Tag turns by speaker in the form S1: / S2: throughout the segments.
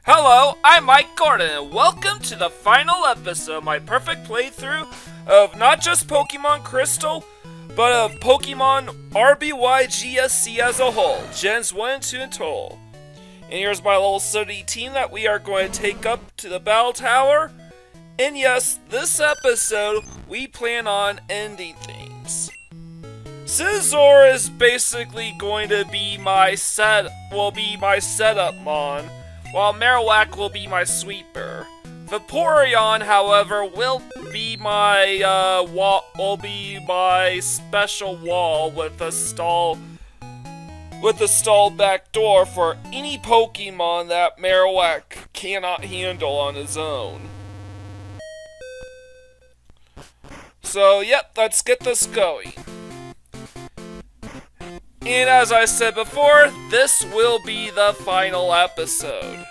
S1: Hello, I'm Mike Gordon, and welcome to the final episode of my perfect playthrough of not just Pokemon Crystal, but of Pokemon RBYGSC as a whole, Gens 1 and 2 in total. And here's my little study team that we are going to take up to the Battle Tower. And yes, this episode, we plan on ending things. Scizor is basically going to be my setup mon, while Marowak will be my sweeper. Vaporeon, however, will be my special wall with a stall back door for any Pokemon that Marowak cannot handle on his own. So, yep, let's get this going. And as I said before, this will be the final episode.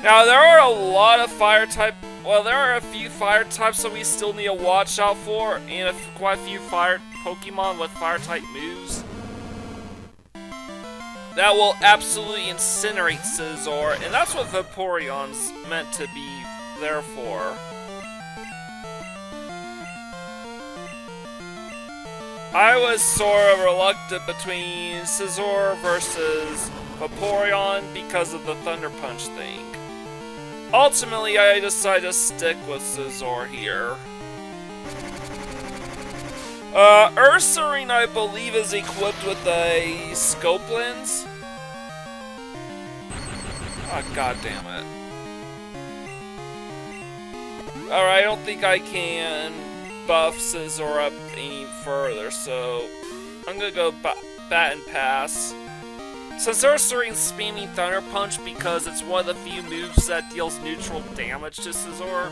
S1: Now, there are a lot of there are a few fire types that we still need to watch out for, and quite a few fire Pokemon with fire type moves that will absolutely incinerate Scizor, and that's what Vaporeon's meant to be there for. I was sort of reluctant between Scizor versus Vaporeon because of the Thunder Punch thing. Ultimately, I decided to stick with Scizor here. Ursaring, I believe, is equipped with a scope lens. Oh, god damn it. Alright, I don't think I can buff Scizor up any further, so I'm gonna go bat and pass. Since Ursaring's spamming Thunder Punch because it's one of the few moves that deals neutral damage to Scizor.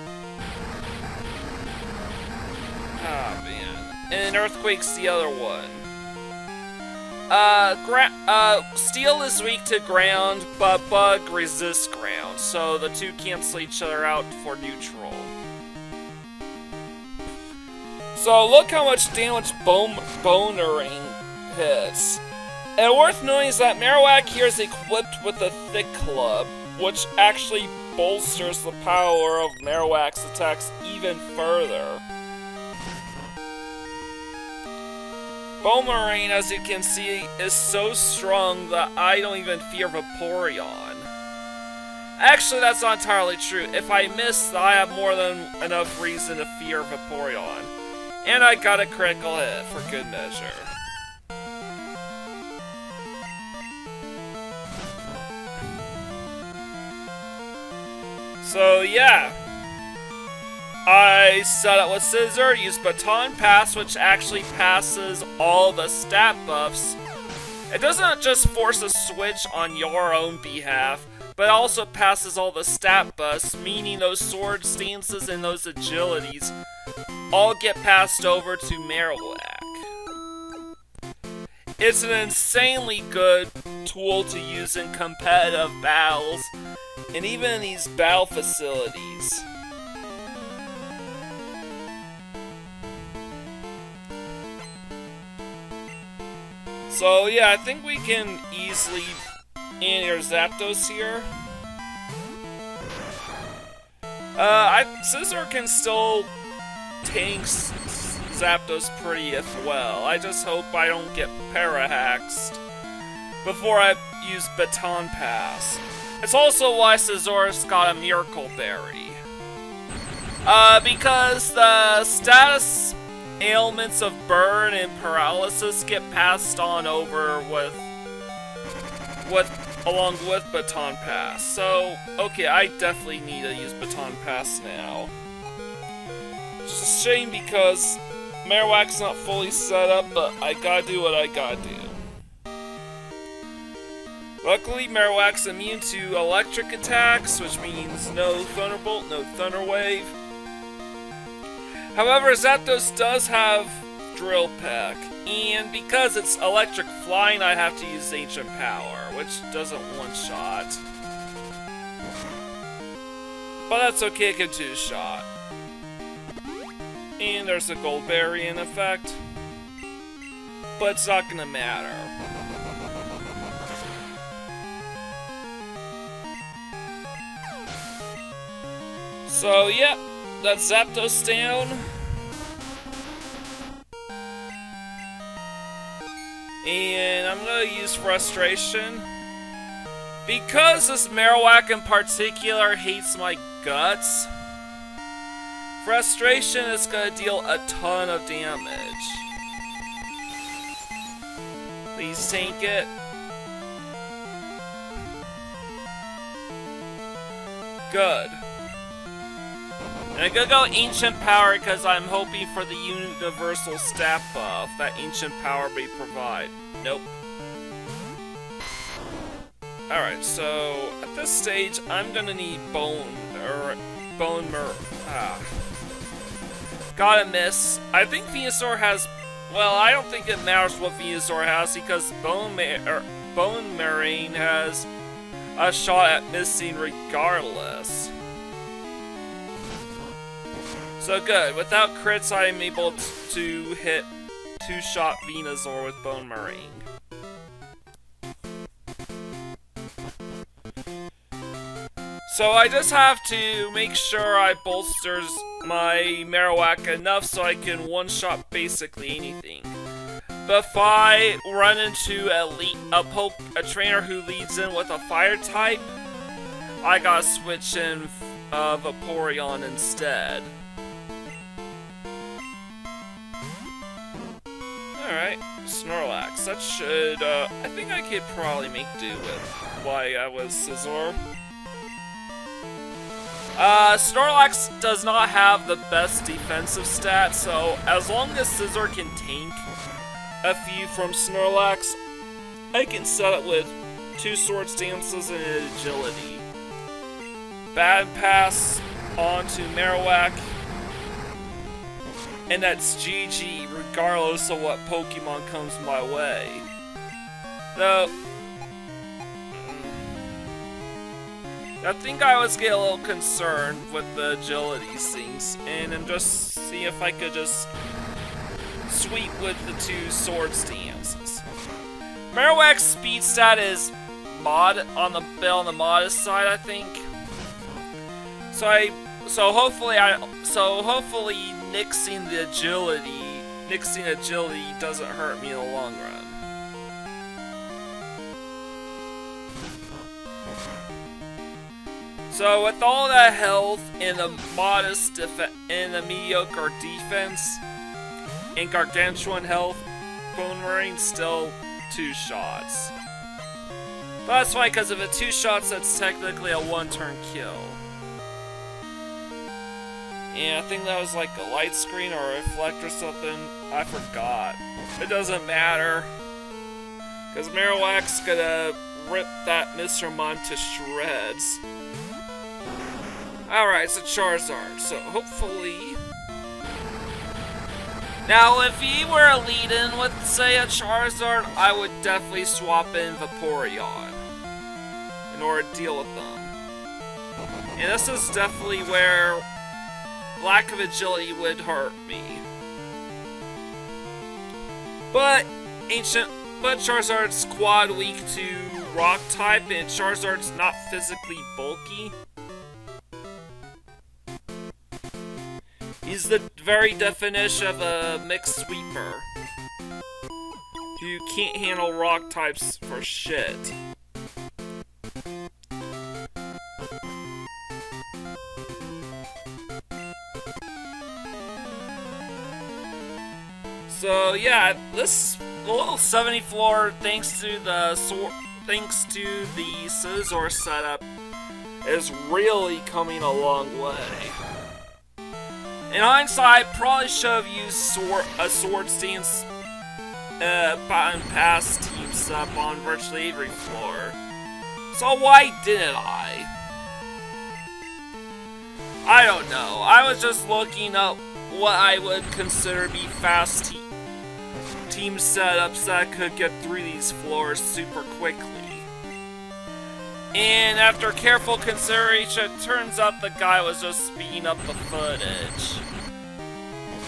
S1: Ah, man. And Earthquake's the other one. Steel is weak to ground, but Bug resists ground, so the two cancel each other out for neutral. So look how much damage Bonering hits. And worth noting is that Marowak here is equipped with a Thick Club, which actually bolsters the power of Marowak's attacks even further. Bonering, as you can see, is so strong that I don't even fear Vaporeon. Actually, that's not entirely true. If I miss, I have more than enough reason to fear Vaporeon. And I got a critical hit, for good measure. So yeah, I set up with Scizor, used Baton Pass, which actually passes all the stat buffs. It doesn't just force a switch on your own behalf, but it also passes all the stat buffs, meaning those sword stances and those agilities all get passed over to Marowak. It's an insanely good tool to use in competitive battles, and even in these battle facilities. So yeah, I think we can easily end our Zapdos here. Scizor can still tank Zapdos pretty well. I just hope I don't get para-haxed before I use Baton Pass. It's also why Scizor's got a Miracle Berry. Because the status ailments of burn and paralysis get passed on over along with Baton Pass. So, okay, I definitely need to use Baton Pass now. It's a shame because Marowak's not fully set up, but I gotta do what I gotta do. Luckily, Marowak's immune to electric attacks, which means no Thunderbolt, no Thunder Wave. However, Zapdos does have Drill Peck, and because it's electric flying, I have to use Ancient Power, which doesn't one-shot. But that's okay, it can two-shot. And there's a Gold Berry in effect. But it's not gonna matter. So, yeah, that's Zapdos down. And I'm gonna use Frustration. Because this Marowak in particular hates my guts, Frustration is gonna deal a ton of damage. Please tank it. Good. And I'm gonna go Ancient Power because I'm hoping for the Universal Stat buff that Ancient Power may provide. Nope. Alright, so at this stage, I'm gonna need Gotta miss. I think Venusaur has... Well, I don't think it matters what Venusaur has because Bone Marine has a shot at missing regardless. So good. Without crits, I am able to hit two-shot Venusaur with Bone Marine. So I just have to make sure I bolsters my Marowak enough so I can one-shot basically anything. But if I run into a trainer who leads in with a fire type, I gotta switch in Vaporeon instead. Alright, Snorlax. That should, I think I could probably make do with why I was Scizor. Snorlax does not have the best defensive stats, so as long as Scizor can tank a few from Snorlax, I can set it with 2 Swords Dances and Agility. Bad Pass onto Marowak, and that's GG regardless of what Pokemon comes my way. Though, I think I was getting a little concerned with the agility things, and I'm just seeing if I could just sweep with the 2 sword stances. Marowak's speed stat is mod on the modest side, I think. So hopefully nixing agility doesn't hurt me in the long run. So with all that health and a modest and a mediocre defense and gargantuan health, Bone Marine's still 2 shots. But that's fine because if it's 2 shots, that's technically a 1-turn kill. And I think that was like a light screen or a reflect or something. I forgot. It doesn't matter. Because Marowak's gonna rip that Mr. Mon to shreds. Alright, it's a Charizard, so hopefully... Now, if he were a lead-in with, say, a Charizard, I would definitely swap in Vaporeon in order to deal with them. And this is definitely where lack of agility would hurt me. But Charizard's quad weak to Rock type, and Charizard's not physically bulky. He's the very definition of a mixed sweeper who can't handle rock types for shit. So yeah, this little 70 floor, thanks to the Scizor setup, is really coming a long way. In hindsight, I probably should have used a Sword Stance button pass team setup on virtually every floor. So why didn't I? I don't know. I was just looking up what I would consider to be fast team setups that could get through these floors super quickly. And after careful consideration, it turns out the guy was just speeding up the footage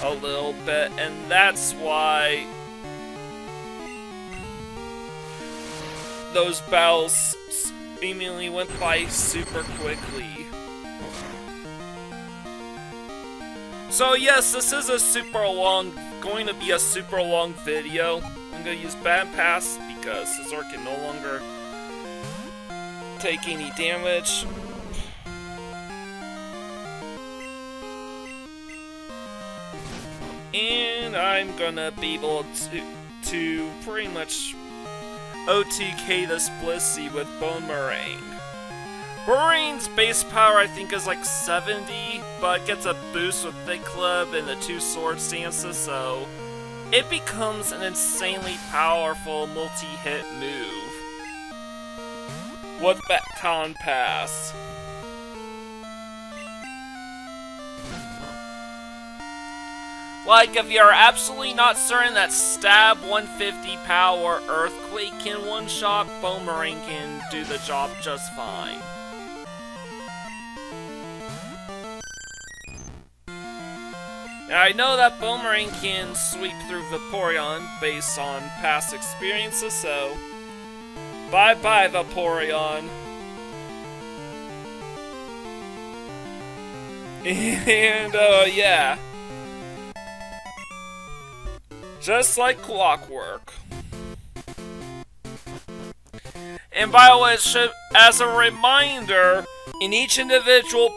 S1: a little bit, and that's why those battles seemingly went by super quickly. So yes, this is going to be a super long video. I'm going to use Battle Pass because Scizor can no longer take any damage. And I'm gonna be able to pretty much OTK this Blissey with Boomerang. Boomerang's base power I think is like 70, but it gets a boost with Big Club and the 2 sword stances, so it becomes an insanely powerful multi-hit move with Baton Pass. Like, if you're absolutely not certain that Stab 150 power Earthquake can one-shot, Boomerang can do the job just fine. Now, I know that Boomerang can sweep through Vaporeon based on past experiences, so bye-bye Vaporeon. And, yeah. Just like clockwork. And by the way, as a reminder, in each individual,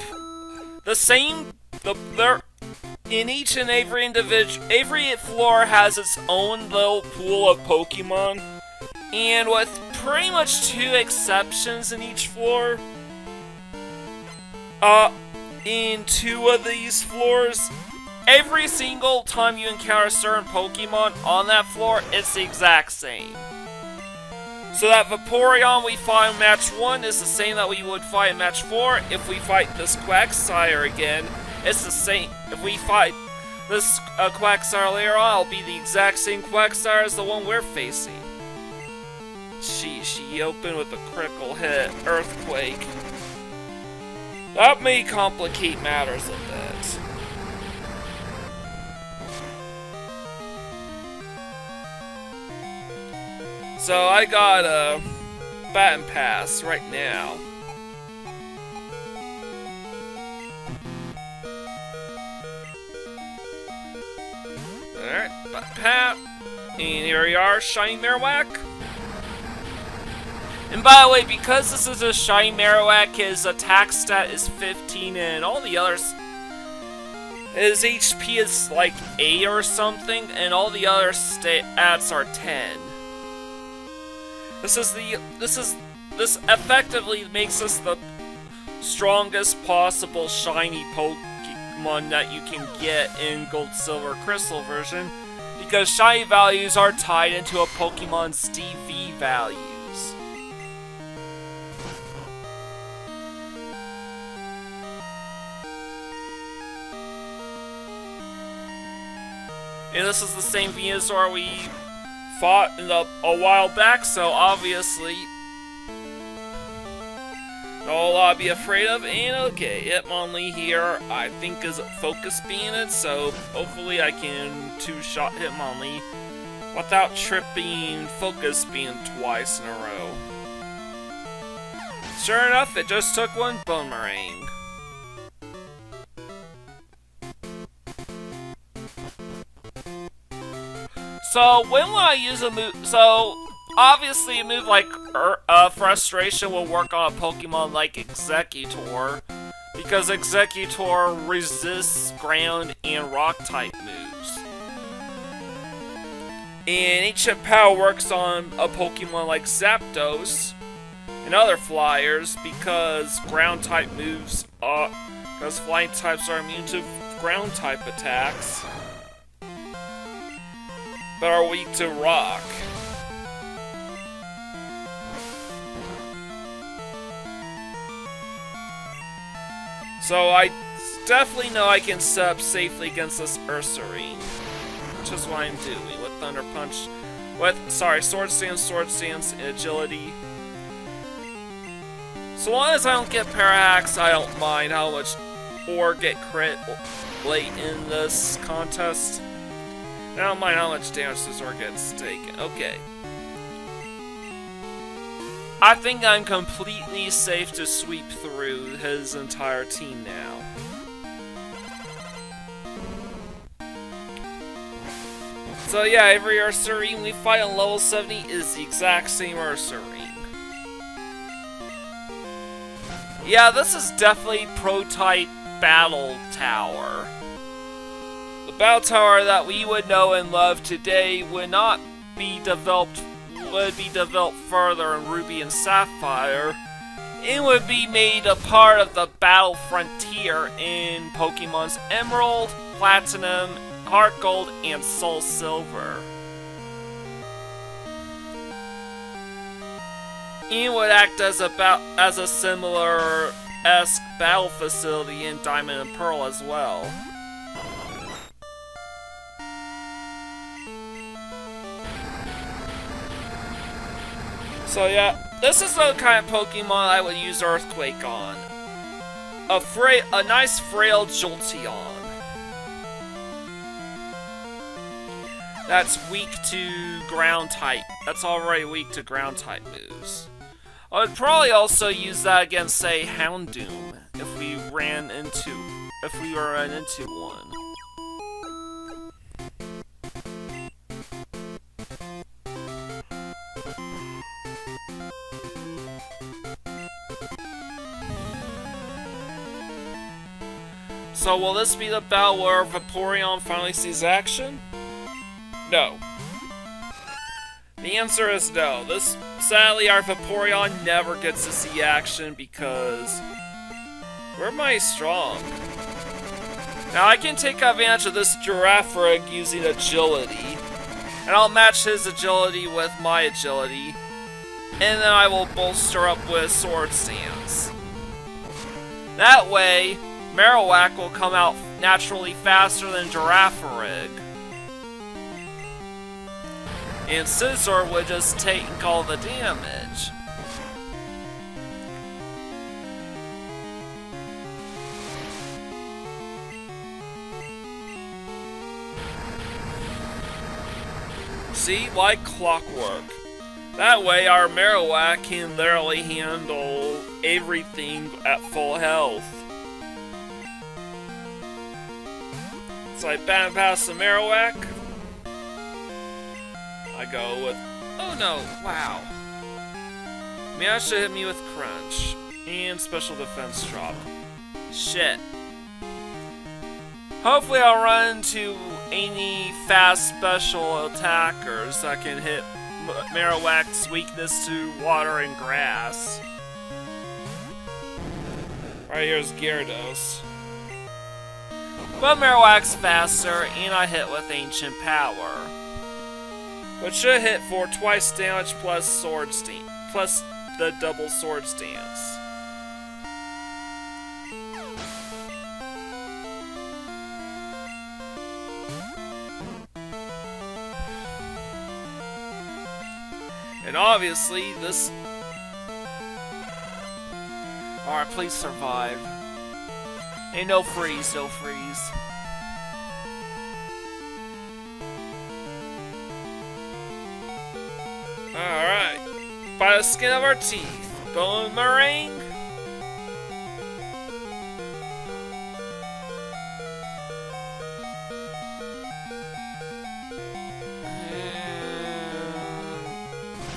S1: in each and every floor has its own little pool of Pokemon, and with pretty much 2 exceptions in each floor, in 2 of these floors, every single time you encounter certain Pokemon on that floor, it's the exact same. So that Vaporeon we fought in match 1 is the same that we would fight in match 4. If we fight this Quagsire again, it's the same. If we fight this Quagsire later on, it'll be the exact same Quagsire as the one we're facing. She opened with a critical hit, Earthquake. That may complicate matters a bit. So I got a Battle Pass right now. Alright, Battle Pass. And here we are, Shiny Marowak. And by the way, because this is a Shiny Marowak, his attack stat is 15 and all the others, his HP is like 8 or something, and all the other stats are 10. This effectively makes us the strongest possible shiny Pokemon that you can get in Gold, Silver, Crystal version, because shiny values are tied into a Pokemon's DV values. And this is the same Venusaur we fought a while back, so obviously no lot to be afraid of. And okay, Hitmonlee here I think is Focus Beam it, so hopefully I can 2-shot Hitmonlee without tripping Focus Beam twice in a row. Sure enough, it just took one Boomerang. So, when will I use a move? So, obviously a move like Frustration will work on a Pokemon like Executor, because Executor resists ground and rock type moves. And Ancient Power works on a Pokemon like Zapdos and other flyers, because ground type moves, because flying types are immune to ground type attacks, but are weak to rock. So I definitely know I can set up safely against this Ursaring, which is what I'm doing with Thunder Punch, Sword Stance, and Agility. So long as I don't get Parahax, I don't mind how much or get crit late in this contest. I don't mind how much damage Scizor gets taken. Okay. I think I'm completely safe to sweep through his entire team now. So yeah, every Ursaring we fight on level 70 is the exact same Ursaring. Yeah, this is definitely prototype battle tower. The battle tower that we would know and love today would not be developed further in Ruby and Sapphire. It would be made a part of the battle frontier in Pokemon's Emerald, Platinum, Heart Gold, and Soul Silver. It would act as a similar-esque battle facility in Diamond and Pearl as well. So yeah, this is the kind of Pokemon I would use Earthquake on. A nice frail Jolteon. That's weak to ground type. That's already weak to ground type moves. I would probably also use that against, say, Houndoom if we ran into one. So will this be the battle where Vaporeon finally sees action? No. The answer is no. Sadly, our Vaporeon never gets to see action because we're mighty strong. Now I can take advantage of this Girafarig using agility, and I'll match his agility with my agility, and then I will bolster up with Sword Stance. That way, Marowak will come out naturally faster than Girafarig. And Scizor would just take all the damage. See, like clockwork. That way our Marowak can literally handle everything at full health. So I bat past the Marowak. I go with... Oh no, wow. Managed to hit me with Crunch. And Special Defense Drop. Shit. Hopefully I'll run into any fast special attackers that can hit Marowak's weakness to water and grass. Right here's Gyarados. But Marowak's faster, and I hit with Ancient Power. But should hit for twice damage plus Sword Stance, plus the double Sword Stance. And obviously this... Alright, please survive. And no freeze, no freeze. Alright. By the skin of our teeth. Bone Meringue.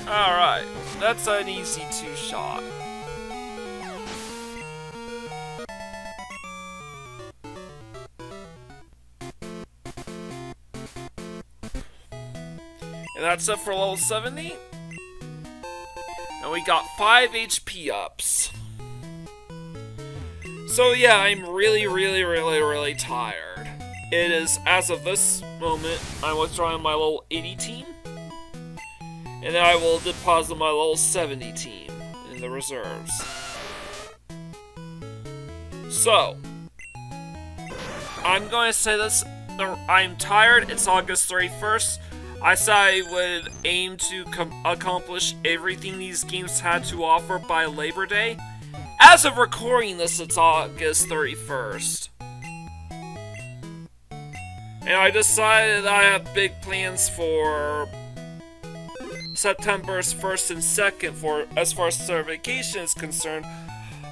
S1: Alright. That's an easy two-shot. And that's it for level 70. And we got 5 HP ups. So yeah, I'm really tired. It is, as of this moment, I'm withdrawing my level 80 team. And then I will deposit my level 70 team in the reserves. So, I'm going to say this, I'm tired, it's August 31st. I said I would aim to accomplish everything these games had to offer by Labor Day. As of recording this, it's August 31st. And I decided I have big plans for September's 1st and 2nd for as far as certification is concerned.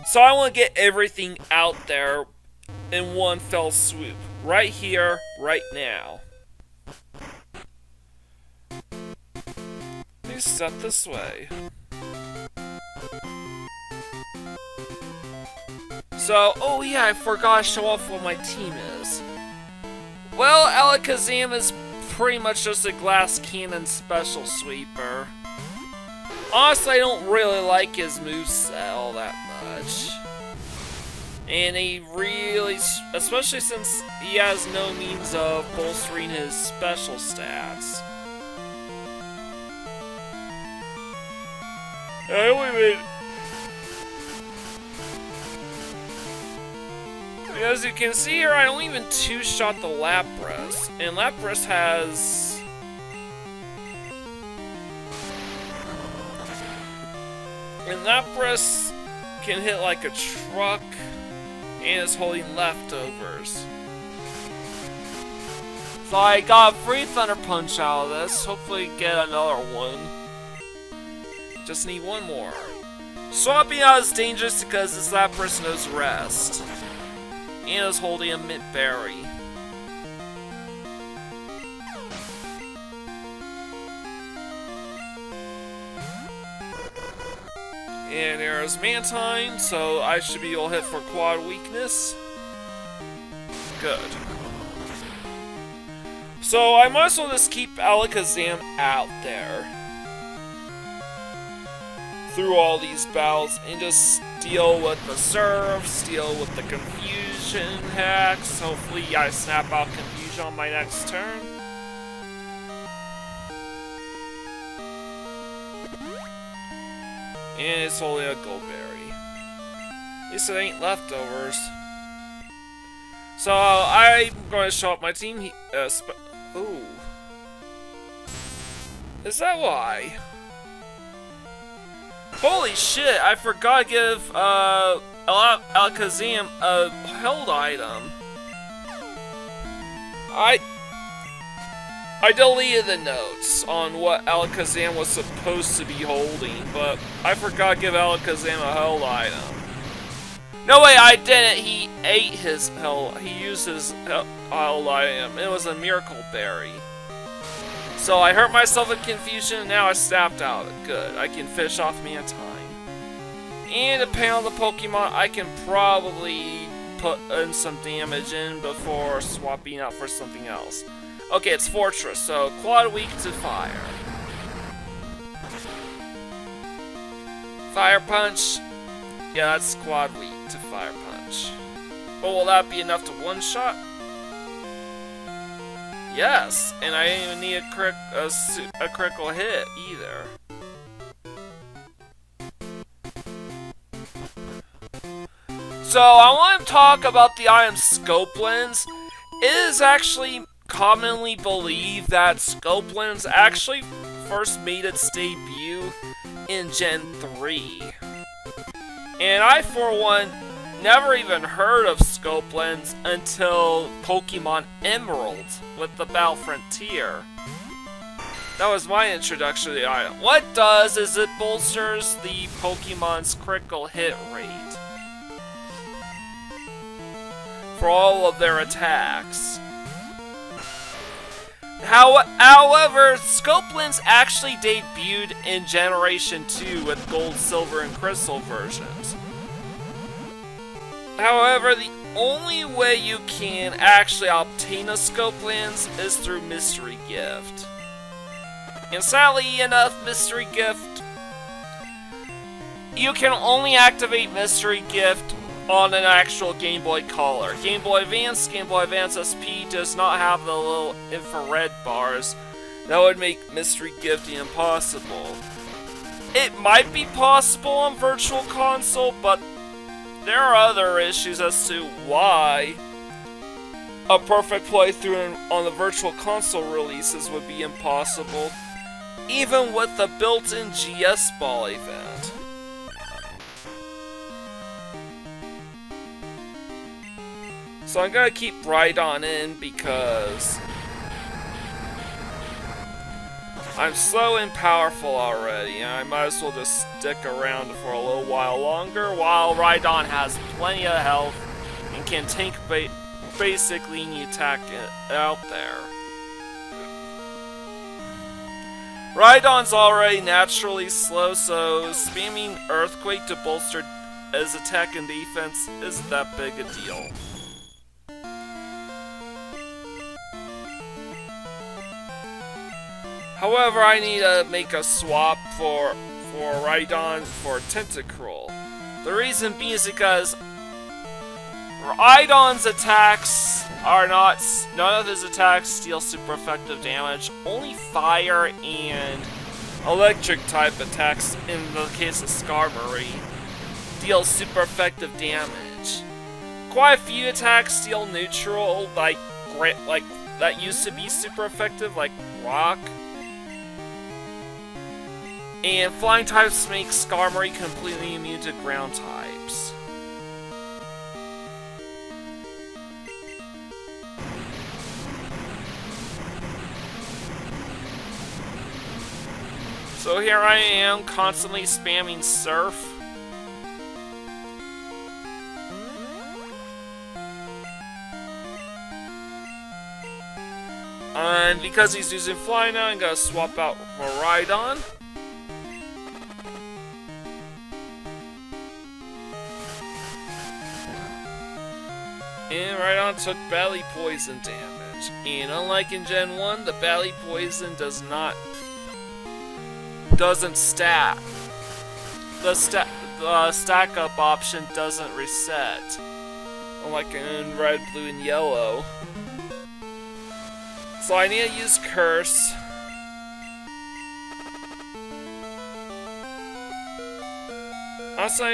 S1: So I want to get everything out there in one fell swoop. Right here, right now. me step this way. So, oh yeah, I forgot to show off what my team is. Well, Alakazam is pretty much just a glass cannon special sweeper. Honestly, I don't really like his moveset all that much. And he really, especially since he has no means of bolstering his special stats. As you can see here, I only even two-shot the Lapras. And Lapras has... And Lapras can hit like a truck and is holding leftovers. So I got a free Thunder Punch out of this. Hopefully get another one. Just need one more. Swapping out is dangerous because this Lapras knows rest. And is holding a Mint Berry. And there's Mantine, so I should be able to hit for quad weakness. Good. So I might as well just keep Alakazam out there through all these battles and just deal with the serves, deal with the confusion hacks. Hopefully I snap out confusion on my next turn. And it's only a Goldberry. At least it ain't leftovers. So I'm going to show up my team. Ooh. Is that why? Holy shit, I forgot to give Alakazam a held item. I deleted the notes on what Alakazam was supposed to be holding, but I forgot to give Alakazam a held item. No way, I didn't. He ate his held. He used his held item. It was a Miracle Berry. So I hurt myself in confusion, and now I snapped out. Good. I can finish off Mantine. And depending on the Pokemon, I can probably put in some damage in before swapping out for something else. Okay, it's Fortress, so quad weak to fire. Fire Punch. Yeah, that's quad weak to Fire Punch. But will that be enough to one-shot? Yes, and I didn't even need a critical hit either. So I want to talk about the item Scope Lens. It is actually commonly believed that Scope Lens actually first made its debut in Gen 3. And I, for one, never even heard of Scope Lens until Pokemon Emerald with the Battle Frontier. That was my introduction to the item. What it does is it bolsters the Pokemon's critical hit rate for all of their attacks. However, Scope Lens actually debuted in Generation 2 with Gold, Silver, and Crystal versions. However, the only way you can actually obtain a Scope Lens is through Mystery Gift. And sadly enough, Mystery Gift, you can only activate Mystery Gift on an actual Game Boy Color. Game Boy Advance, Game Boy Advance SP does not have the little infrared bars. That would make Mystery Gift impossible. It might be possible on Virtual Console, but there are other issues as to why a perfect playthrough on the Virtual Console releases would be impossible, even with the built-in GS Ball event. So I'm gonna keep Rhydon in because I'm slow and powerful already, and I might as well just stick around for a little while longer while Rhydon has plenty of health and can tank basically any attack out there. Rhydon's already naturally slow, so spamming Earthquake to bolster his attack and defense isn't that big a deal. However, I need to make a swap for Rhydon for Tentacruel. The reason being is because Rhydon's attacks are not... None of his attacks deal super effective damage. Only fire and electric type attacks, in the case of Skarmory, deal super effective damage. Quite a few attacks deal neutral, like that used to be super effective, like Rock. And flying types make Skarmory completely immune to ground types. So here I am, constantly spamming Surf. And because he's using Fly now, I'm gonna swap out for Rhydon. And Rhydon took Battle Poison damage. And unlike in Gen 1, the Battle Poison doesn't stack. The stack up option doesn't reset. Unlike in red, blue, and yellow. So I need to use Curse. Also,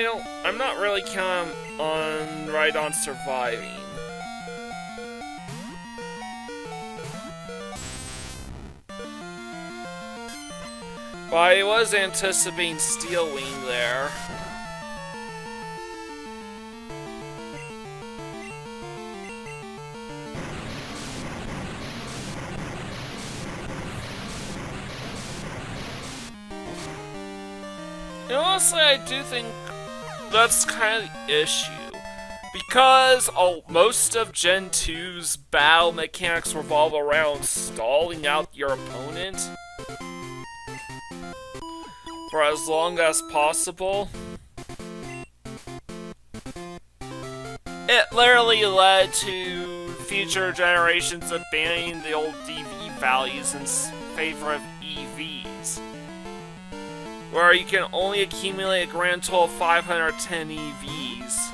S1: I'm not really counting on Rhydon surviving. But I was anticipating Steel Wing there. And honestly, I do think that's kind of the issue. Because most of Gen 2's battle mechanics revolve around stalling out your opponent for as long as possible. It literally led to future generations abandoning the old DV values in favor of EVs, where you can only accumulate a grand total of 510 EVs,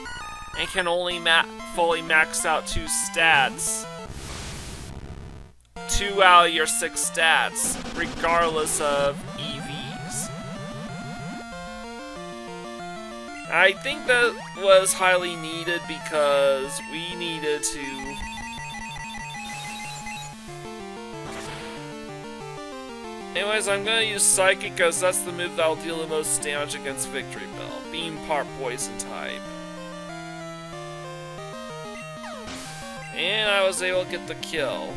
S1: and can only fully max out 2 stats. 2 out of your 6 stats, regardless of EVs. I think that was highly needed because we needed to... Anyways, I'm gonna use Psychic because that's the move that'll deal the most damage against Victory Bell, being part Poison type. And I was able to get the kill.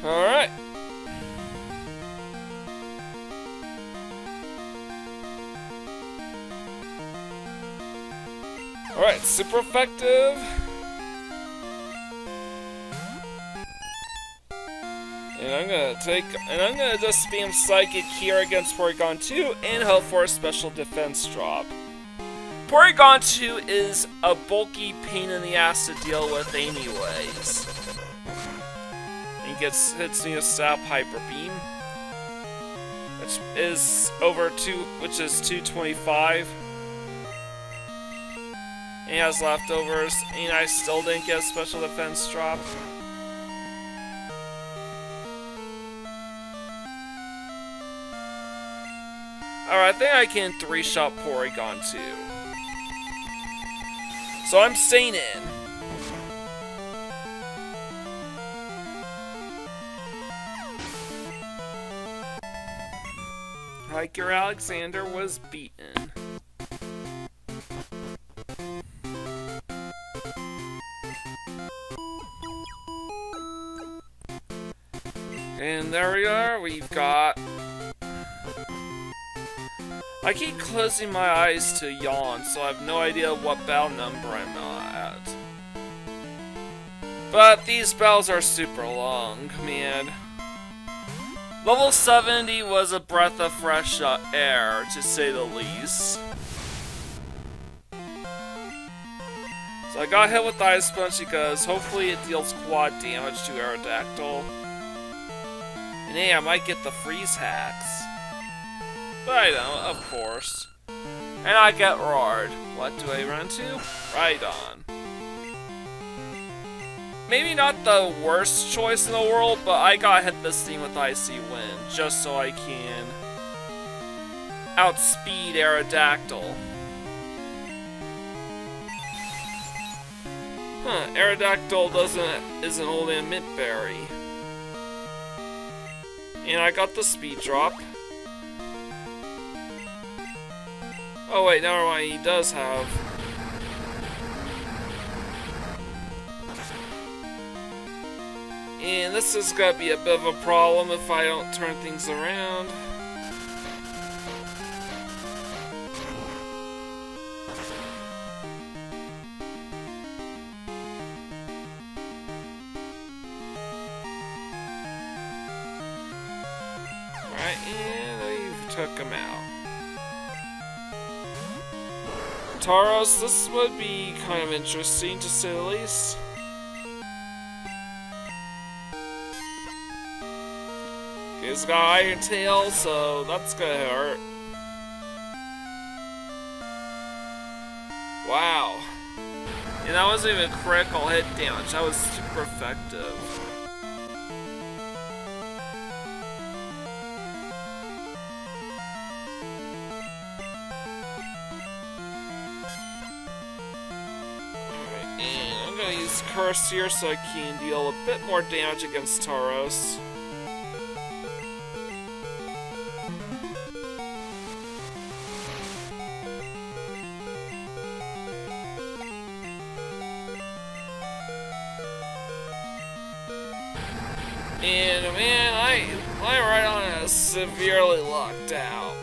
S1: Alright. Alright, super effective. And I'm gonna just spam Psychic here against Porygon 2 and hope for a special defense drop. Porygon 2 is a bulky pain in the ass to deal with anyways. Hits me with Stab Hyper Beam, which is 225. And he has leftovers, and I still didn't get a special defense drop. Alright, I think I can 3-shot Porygon 2. So I'm staying in. Hiker Alexander was beaten. And there we are, we've got I keep closing my eyes to yawn, so I have no idea what battle number I'm at. But these battles are super long, man. Level 70 was a breath of fresh air, to say the least. So I got hit with the Ice Punch because hopefully it deals quad damage to Aerodactyl. And hey, I might get the freeze hacks. But I don't, of course. And I get roared. What do I run to? Right on. Maybe not the worst choice in the world, but I gotta hit this thing with Icy Wind, just so I can outspeed Aerodactyl. Huh, Aerodactyl isn't only a mint berry. And I got the speed drop. Oh wait, never mind, he does have. And this is gonna be a bit of a problem if I don't turn things around. Alright, and I took him out. Tauros, this would be kind of interesting to say the least. Okay, he's got Iron Tail, so that's gonna hurt. Wow. And that wasn't even critical hit damage, that was super effective. I'm gonna use Curse here so I can deal a bit more damage against Tauros. And man, I'm right on a severely locked out.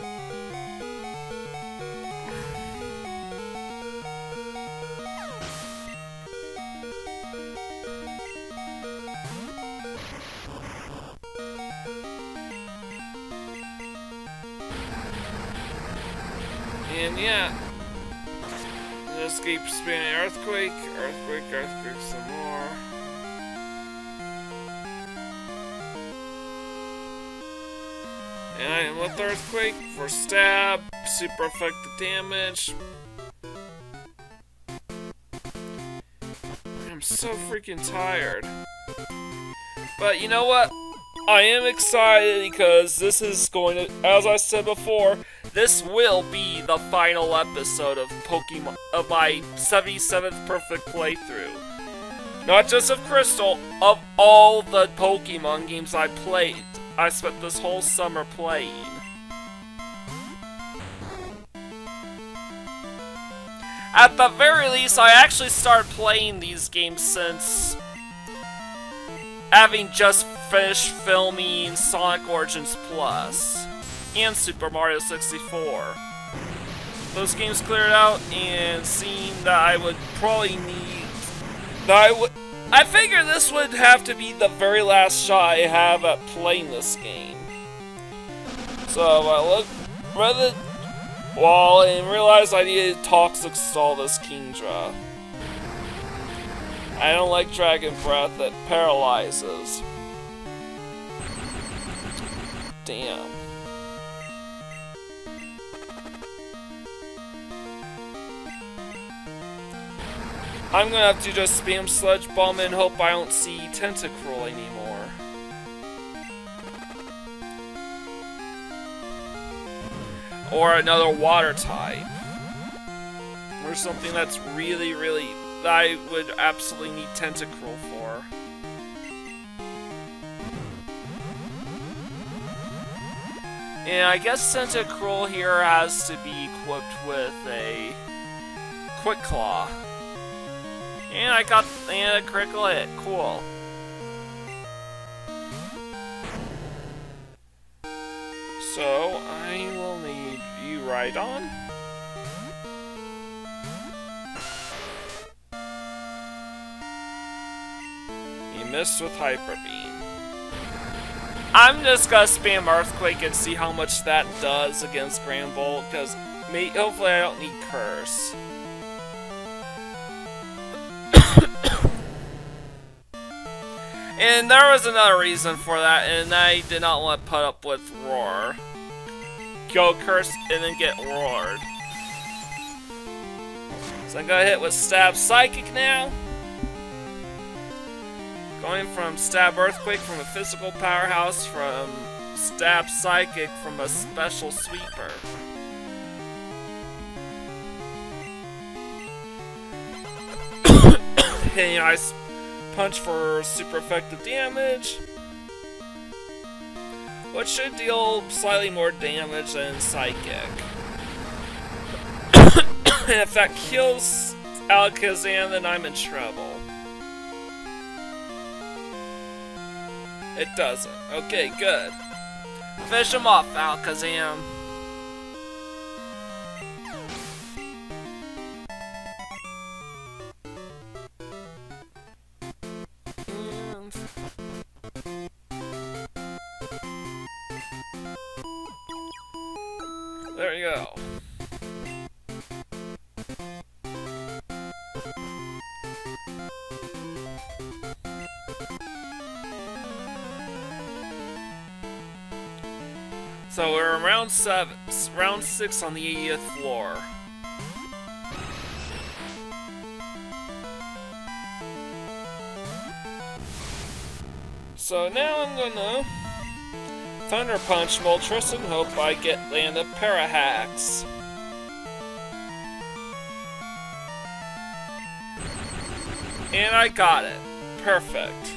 S1: And yeah, just keep spinning Earthquake, Earthquake, Earthquake some more. And with Earthquake for stab, super effective damage. I'm so freaking tired. But you know what? I am excited because this is going to, as I said before, this will be the final episode of Pokemon, of my 77th perfect playthrough. Not just of Crystal, of all the Pokemon games I played. I spent this whole summer playing. At the very least, I actually started playing these games since having just finished filming Sonic Origins Plus and Super Mario 64. Those games cleared out, and seeing that I would probably need... I figured this would have to be the very last shot I have at playing this game. So I looked rather and realized I needed Toxic Stall this Kingdra. I don't like Dragon Breath, that paralyzes. Damn. I'm gonna have to just spam Sludge Bomb and hope I don't see Tentacruel anymore. Or another water type. Or something that's really, that I would absolutely need Tentacruel for. And I guess Tentacruel here has to be equipped with a Quick Claw. And I got a critical hit. Cool. So, I will need you Rhydon. He missed with Hyper Beam. I'm just gonna spam Earthquake and see how much that does against Granbolt, because hopefully I don't need Curse. And there was another reason for that, and I did not want to put up with Roar. Go Curse and then get roared. So I'm gonna hit with Stab Psychic now. Going from Stab Earthquake from a physical powerhouse, from Stab Psychic from a special sweeper. Hitting Ice Punch for super effective damage, which should deal slightly more damage than Psychic. And if that kills Alakazam, then I'm in trouble. It doesn't. Okay, good. Finish him off, Alakazam. There you go. So we're in round 6 on the 80th floor. So now I'm gonna Thunder Punch Moltres and hope I land a Parahax. And I got it. Perfect.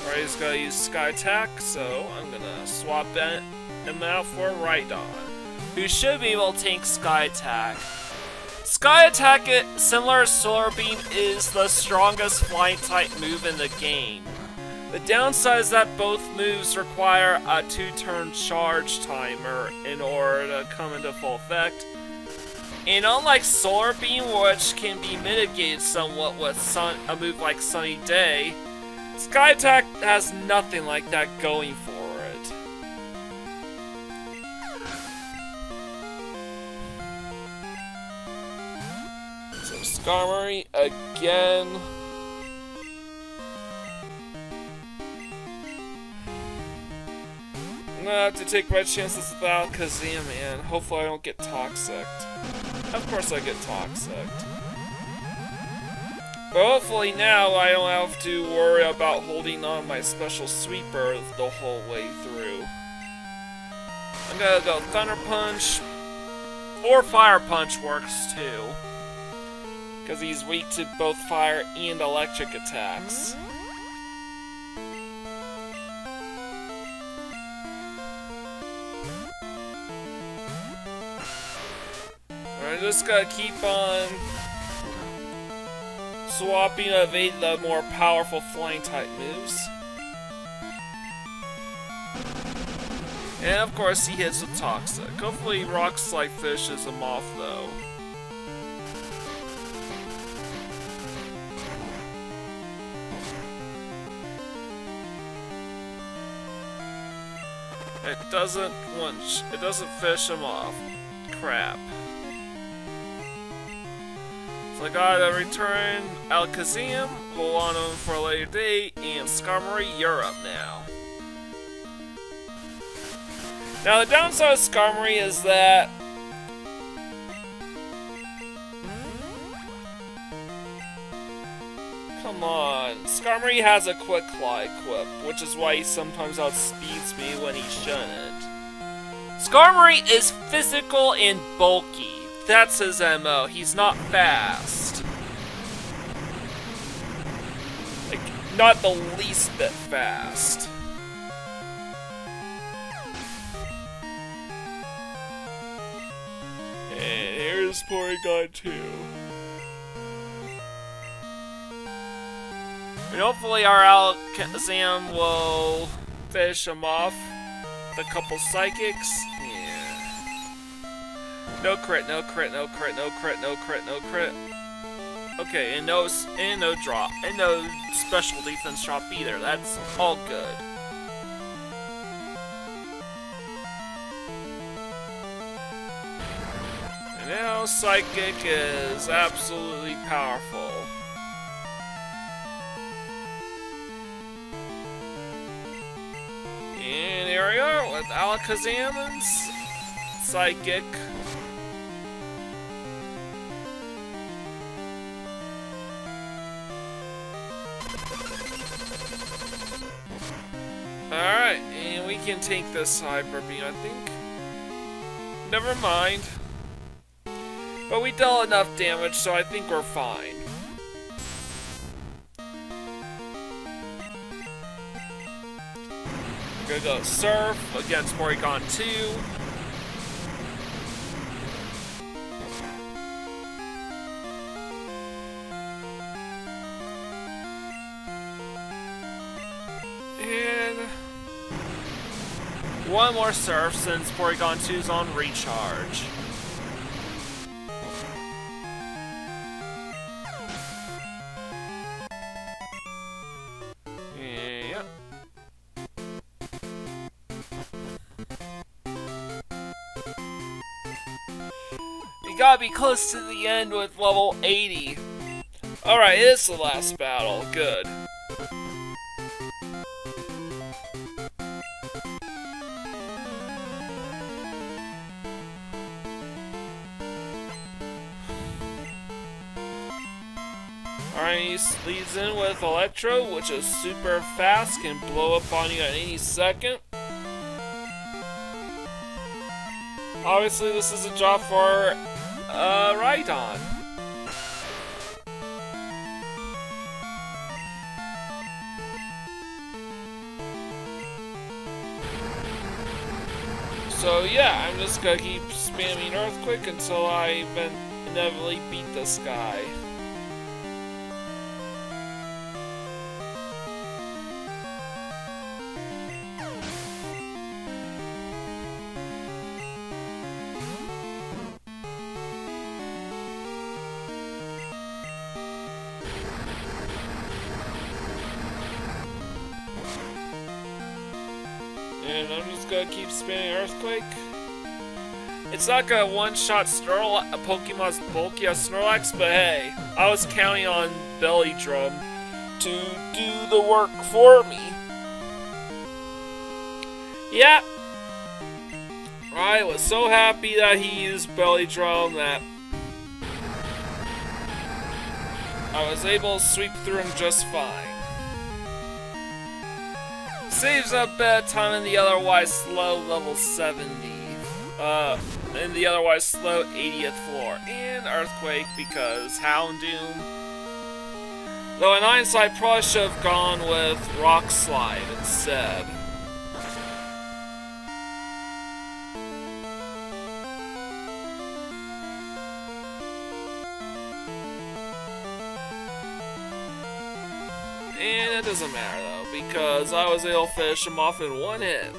S1: Alright, he's gonna use Sky Attack, so I'm gonna swap him out for Rhydon, who should be able to tank Sky Attack. Sky Attack, similar to Solar Beam, is the strongest flying type move in the game. The downside is that both moves require a 2-turn charge timer in order to come into full effect. And unlike Solar Beam, which can be mitigated somewhat with a move like Sunny Day, Sky Attack has nothing like that going for it. So Skarmory again. I'm gonna have to take my chances with Alakazam, man. Hopefully I don't get Toxiced. Of course I get Toxiced. But hopefully now I don't have to worry about holding on my special sweeper the whole way through. I'm gonna go Thunder Punch, or Fire Punch works too, because he's weak to both fire and electric attacks. I'm just gonna keep on swapping to evade the more powerful flying type moves. And of course he hits with Toxic. Hopefully Rock Slide fishes him off though. It doesn't fish him off. Crap. So I gotta return Alakazam, hold on him for a later date, and Skarmory, you're up now. Now the downside of Skarmory is that come on, Skarmory has a Quick Claw equipped, which is why he sometimes outspeeds me when he shouldn't. Skarmory is physical and bulky. That's his MO. He's not fast. Like, not the least bit fast. And here's Porygon 2. And hopefully our Alakazam will finish him off with a couple Psychics. Yeah. No crit, no crit, no crit, no crit, no crit, no crit. Okay, and no drop, and no special defense drop either. That's all good. And now Psychic is absolutely powerful. And here we are with Alakazam and Psychic. Alright, and we can take this Hyper Beam, I think. Never mind. But we dealt enough damage, so I think we're fine. We're gonna go Surf against Porygon 2. And one more Surf since Porygon 2's on Recharge. Yeah. We gotta be close to the end with level 80. Alright, it's the last battle. Good. Alright, he leads in with Electro, which is super fast, can blow up on you at any second. Obviously, this is a job for Rhydon. So yeah, I'm just gonna keep spamming Earthquake until I inevitably beat this guy. And I'm just gonna keep spamming Earthquake. It's not gonna one-shot Pokemon's bulky as Snorlax, but hey, I was counting on Belly Drum to do the work for me. Yeah. I was so happy that he used Belly Drum that I was able to sweep through him just fine. Saves up time in the otherwise slow level 70. In the otherwise slow 80th floor. And Earthquake because Houndoom. Though in hindsight, probably should have gone with Rock Slide instead. And it doesn't matter though, because I was able to finish him off in one hit.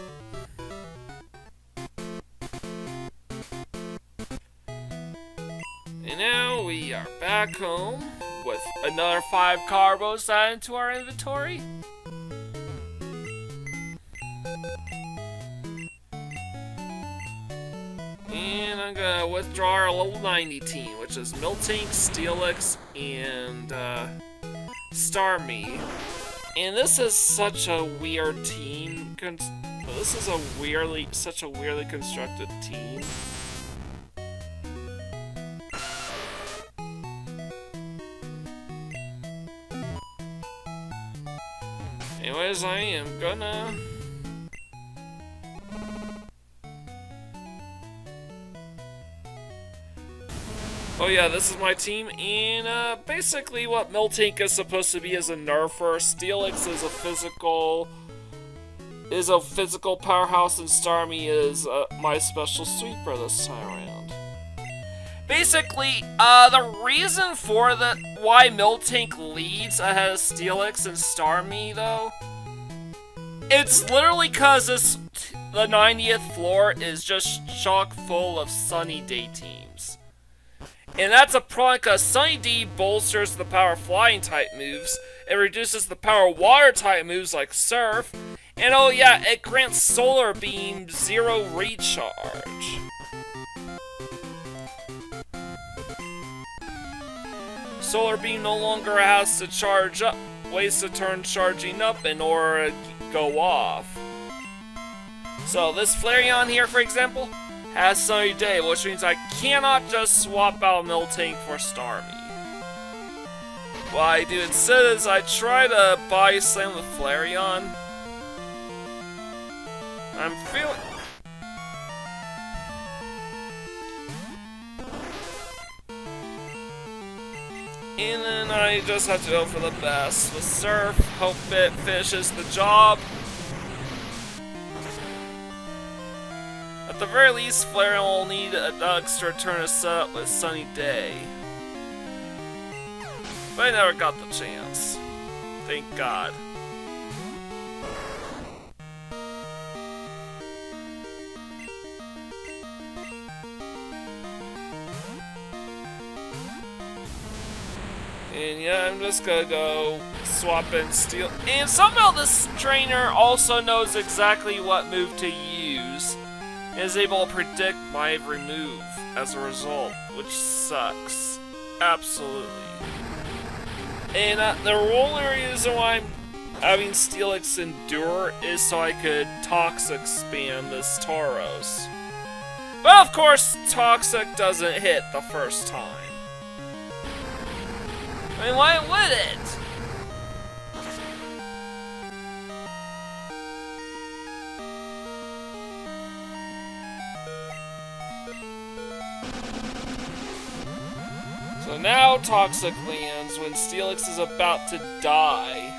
S1: And now we are back home with another 5 Carbos added to our inventory. And I'm gonna withdraw our level 90 team, which is Miltank, Steelix, and Starmie. And this is such a weird team. This is such a weirdly constructed team. Anyways, I am gonna... Oh yeah, this is my team, and basically what Miltank is supposed to be is a nerfer, Steelix is a physical powerhouse, and Starmie is my special sweeper this time around. Basically, the reason for why Miltank leads ahead of Steelix and Starmie, though, it's literally because the 90th floor is just chock full of Sunny Day teams. And that's a problem because Sunny D bolsters the power flying type moves, it reduces the power water type moves like Surf, and oh yeah, it grants Solar Beam 0 recharge. Solar Beam no longer has to charge up, waste a turn charging up in order to go off. So this Flareon here, for example, has Sunny Day, which means I cannot just swap out Miltank for Starmie. What I do instead is I try to body slam with Flareon. I'm feeling... And then I just have to go for the best with Surf, hope it finishes the job. At the very least, Flareon will need an extra turn to set up with Sunny Day. But I never got the chance. Thank God. And yeah, I'm just gonna go swap in Steel. And somehow this trainer also knows exactly what move to use. And is able to predict my every move as a result, which sucks. Absolutely. And the only reason why I'm having Steelix endure is so I could Toxic spam this Tauros. But of course, Toxic doesn't hit the first time. I mean, why would it? So now Toxic lands when Steelix is about to die.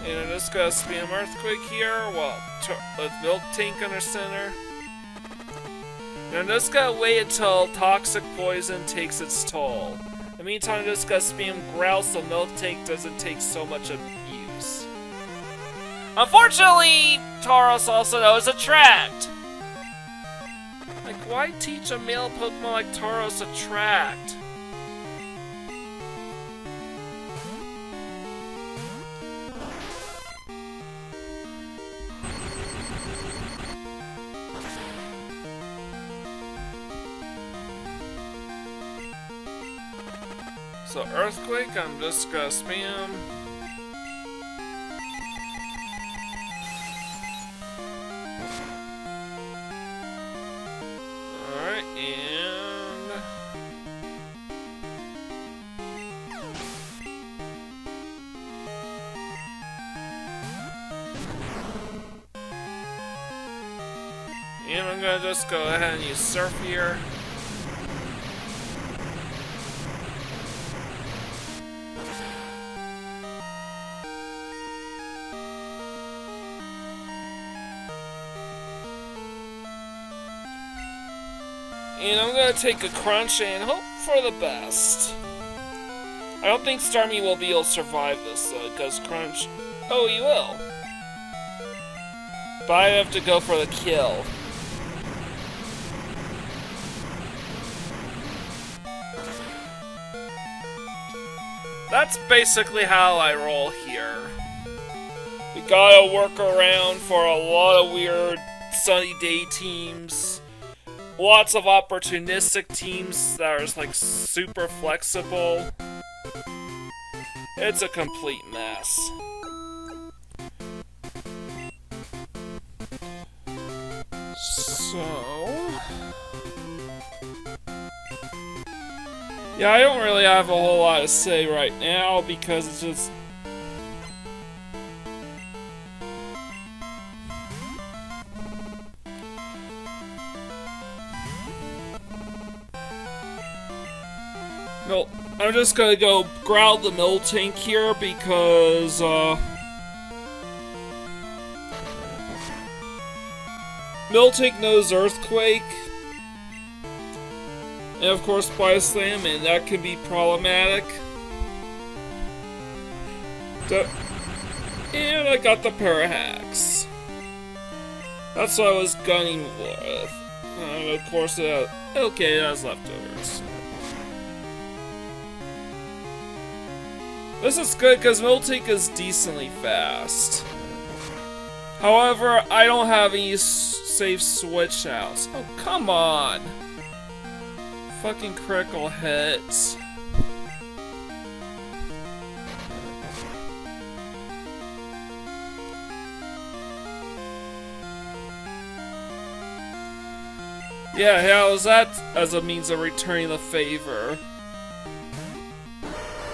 S1: And I'm just gonna spam Earthquake here, with Miltank under center. And I'm just gonna wait until Toxic Poison takes its toll. In the meantime, I'm just gonna spam Growl so Miltank doesn't take so much abuse. Unfortunately, Tauros also knows Attract! Like, why teach a male Pokemon like Tauros Attract? So Earthquake, I'm just gonna spam. Alright, and... And I'm gonna just go ahead and use Surf here. And I'm gonna take a crunch and hope for the best. I don't think Starmie will be able to survive this though, because crunch... Oh, he will. But I have to go for the kill. That's basically how I roll here. We gotta work around for a lot of weird Sunny Day teams. Lots of opportunistic teams that are just, like, super flexible. It's a complete mess. So... yeah, I don't really have a whole lot to say right now because it's just... No, I'm just gonna go growl the Miltank here because, Miltank knows Earthquake. And of course Body Slam, and that can be problematic. And I got the Parahacks. That's what I was gunning with. And of course, okay, that was leftovers. This is good because Miltank is decently fast. However, I don't have any safe switch outs. Oh, come on! Fucking critical hits. Yeah, how's that as a means of returning the favor?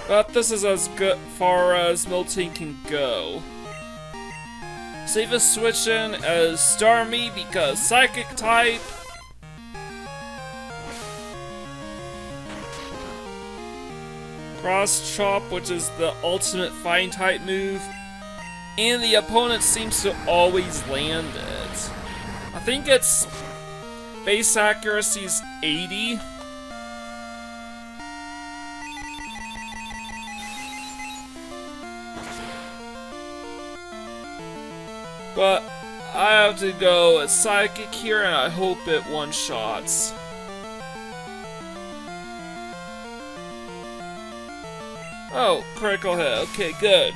S1: But this is as far as Miltank can go. Safest switch in as Starmie because Psychic type. Cross Chop, which is the ultimate fighting type move. And the opponent seems to always land it. I think its base accuracy's 80. But I have to go as Psychic here, and I hope it one-shots. Oh, critical hit. Okay, good.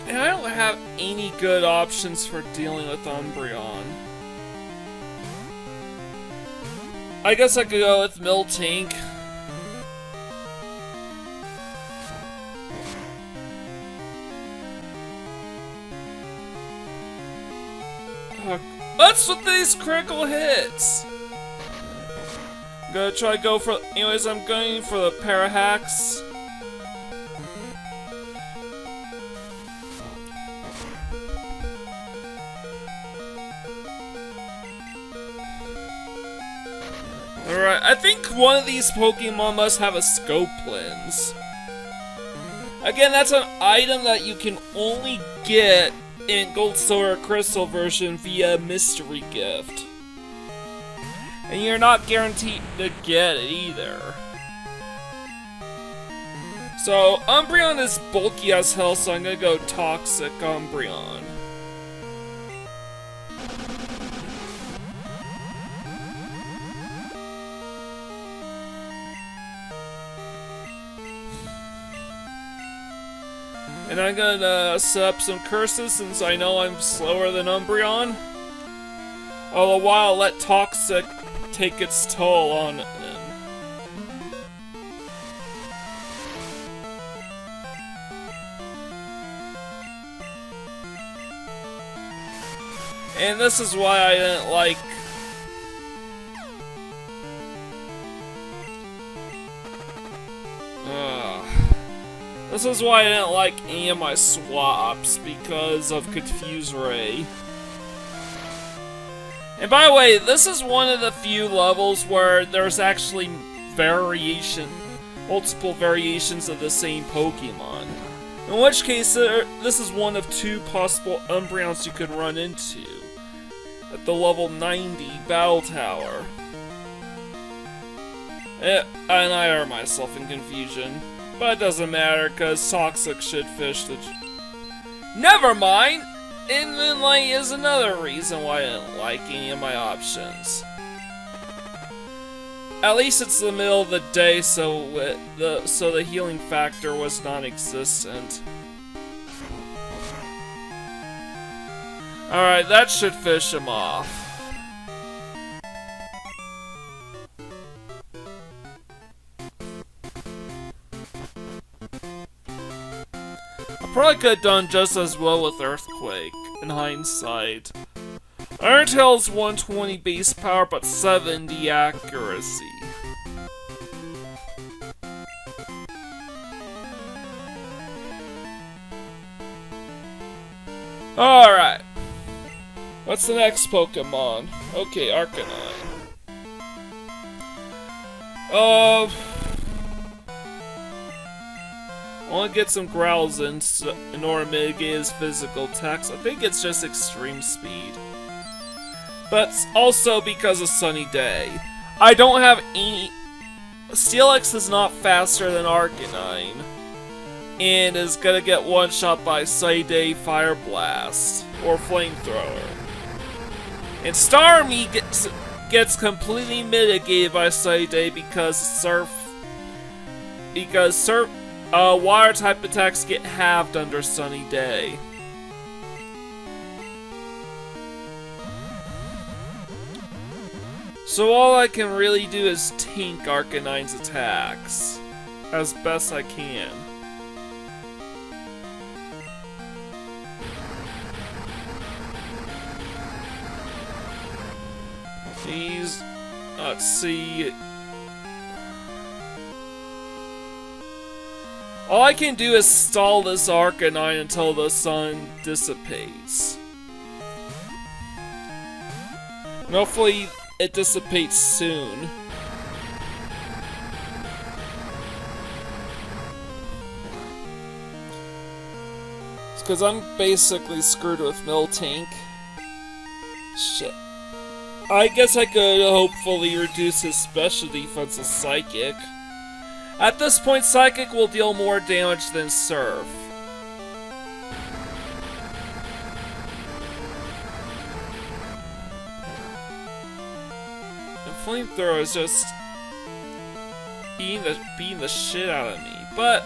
S1: And I don't have any good options for dealing with Umbreon. I guess I could go with Miltank. What's with these critical hits? I'm gonna try to go for. Anyways, I'm going for the Parahacks. Alright, I think one of these Pokemon must have a Scope Lens. Again, that's an item that you can only get in Gold, Silver, Crystal version via Mystery Gift. And you're not guaranteed to get it either. So, Umbreon is bulky as hell, so I'm gonna go Toxic Umbreon. And I'm gonna set up some curses since I know I'm slower than Umbreon. All the while, let Toxic take its toll on him. And this is why I didn't like... This is why I didn't like any of my swaps, because of Confuse Ray. And by the way, this is one of the few levels where there's actually multiple variations of the same Pokemon. In which case, this is one of two possible Umbreons you could run into at the level 90 Battle Tower. And I err myself in confusion. But it doesn't matter, because Toxic should fish the... Never mind! Inland Light is another reason why I didn't like any of my options. At least it's the middle of the day, so the healing factor was non-existent. Alright, that should fish him off. Probably could have done just as well with Earthquake, in hindsight. Iron Tail's 120 base power, but 70 accuracy. Alright. What's the next Pokemon? Okay, Arcanine. I want to get some growls in order to mitigate his physical attacks. I think it's just extreme speed. but also because of Sunny Day. I don't have any... Steelix is not faster than Arcanine, and is gonna get one-shot by Sunny Day, Fire Blast, or Flamethrower. And Starmie gets completely mitigated by Sunny Day because water type attacks get halved under Sunny Day. So all I can really do is tank Arcanine's attacks as best I can. Please, let's see. All I can do is stall this Arcanine until the sun dissipates. And hopefully it dissipates soon. It's because I'm basically screwed with Miltank. Shit. I guess I could hopefully reduce his special defense to Psychic. At this point, Psychic will deal more damage than Surf. And Flamethrower is just beating the shit out of me. But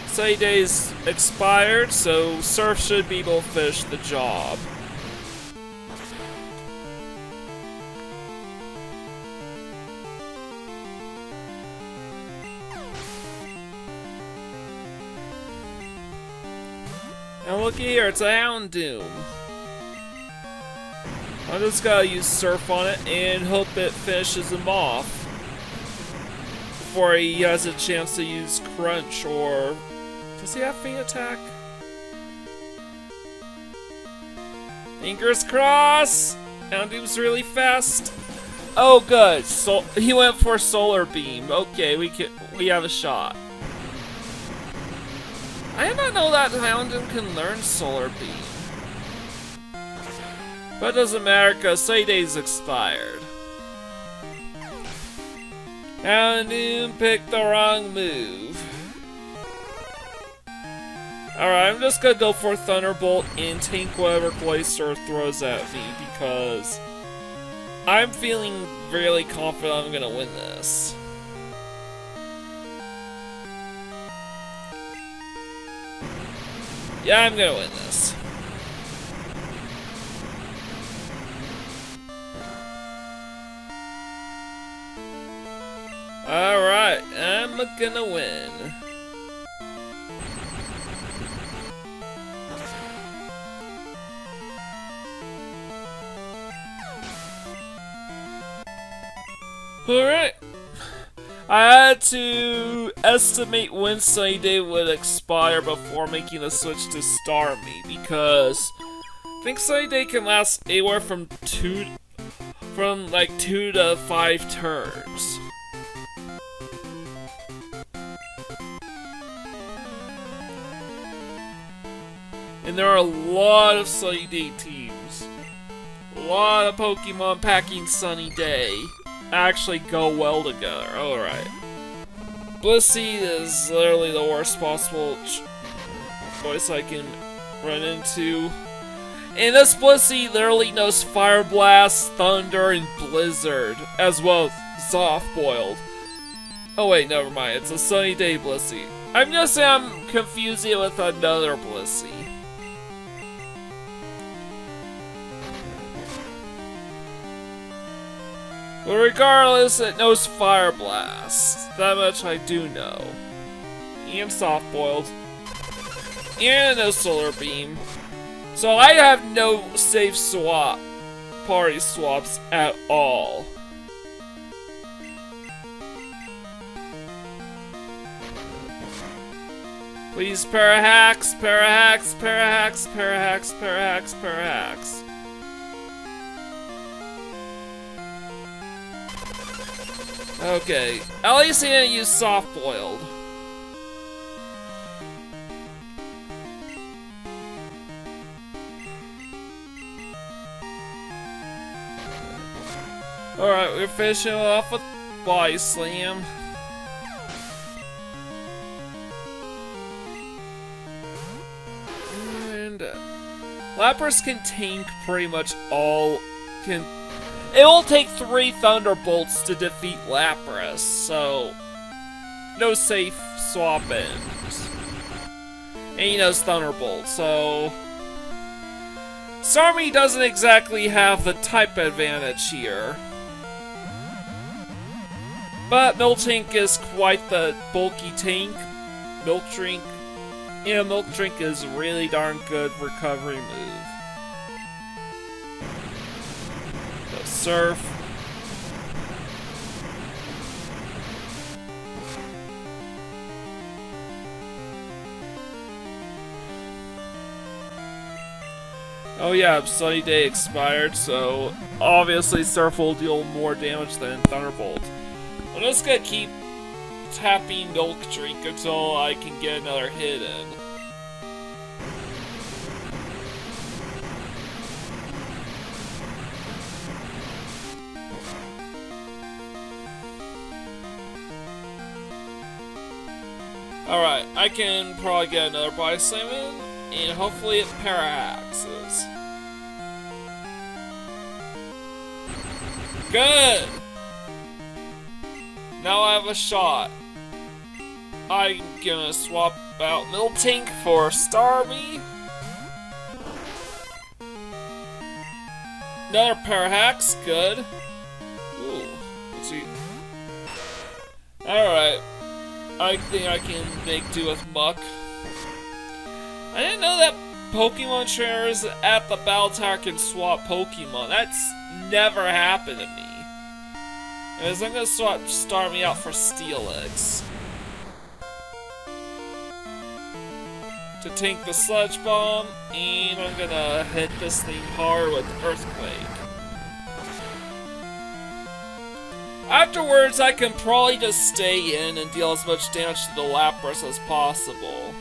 S1: Sunny Day's expired, so Surf should be able to finish the job. And look here, it's a Houndoom. I just gotta use Surf on it and hope it finishes him off before he has a chance to use Crunch, or... Does he have Faint Attack? Fingers crossed! Houndoom's really fast. Oh good, so he went for Solar Beam. Okay, we have a shot. I did not know that Houndoom can learn Solar Beam. But it doesn't matter because Sunny Day's expired. Houndoom picked the wrong move. Alright, I'm just gonna go for Thunderbolt and tank whatever Cloyster throws at me because I'm feeling really confident I'm gonna win this. Yeah, I'm gonna win this. Alright, I'm gonna win. Alright. I had to estimate when Sunny Day would expire before making the switch to Starmie, because I think Sunny Day can last anywhere from 2 to 5 turns. And there are a lot of Sunny Day teams. A lot of Pokemon packing Sunny Day actually go well together. Alright. Blissey is literally the worst possible choice I can run into. And this Blissey literally knows Fire Blast, Thunder, and Blizzard, as well as Soft Boiled. Oh wait, never mind, it's a Sunny Day Blissey. I'm gonna say I'm confusing it with another Blissey. But regardless, it knows Fire Blast. That much I do know. And Soft Boiled. And no Solar Beam. So I have no safe party swaps at all. Please Parahax, Parahax, Parahax, Parahax, Parahax, Parahax. Okay, at least he didn't use Soft Boiled. Alright, we're finishing off with Body Slam. And Lapras can tank pretty much all. It will take 3 Thunderbolts to defeat Lapras, so no safe swap-ins. And he knows Thunderbolt, so Starmie doesn't exactly have the type advantage here. But Miltank is quite the bulky tank. Milk Drink is a really darn good recovery move. Go Surf. Oh yeah, Sunny Day expired, so obviously Surf will deal more damage than Thunderbolt. I'm just gonna keep tapping Milk Drink until I can get another hit in. Alright, I can probably get another Body Slam in, and hopefully it para-axes. Good! Now I have a shot. I'm gonna swap out Miltank for Starmie. Another para-hacks, good. Ooh, let's see. Alright. I think I can make do with Muck. I didn't know that Pokemon trainers at the Battle Tower can swap Pokemon. That's never happened to me. Anyways, I'm gonna swap Starmie out for Steelix. To tank the Sludge Bomb, and I'm gonna hit this thing hard with Earthquake. Afterwards, I can probably just stay in and deal as much damage to the Lapras as possible.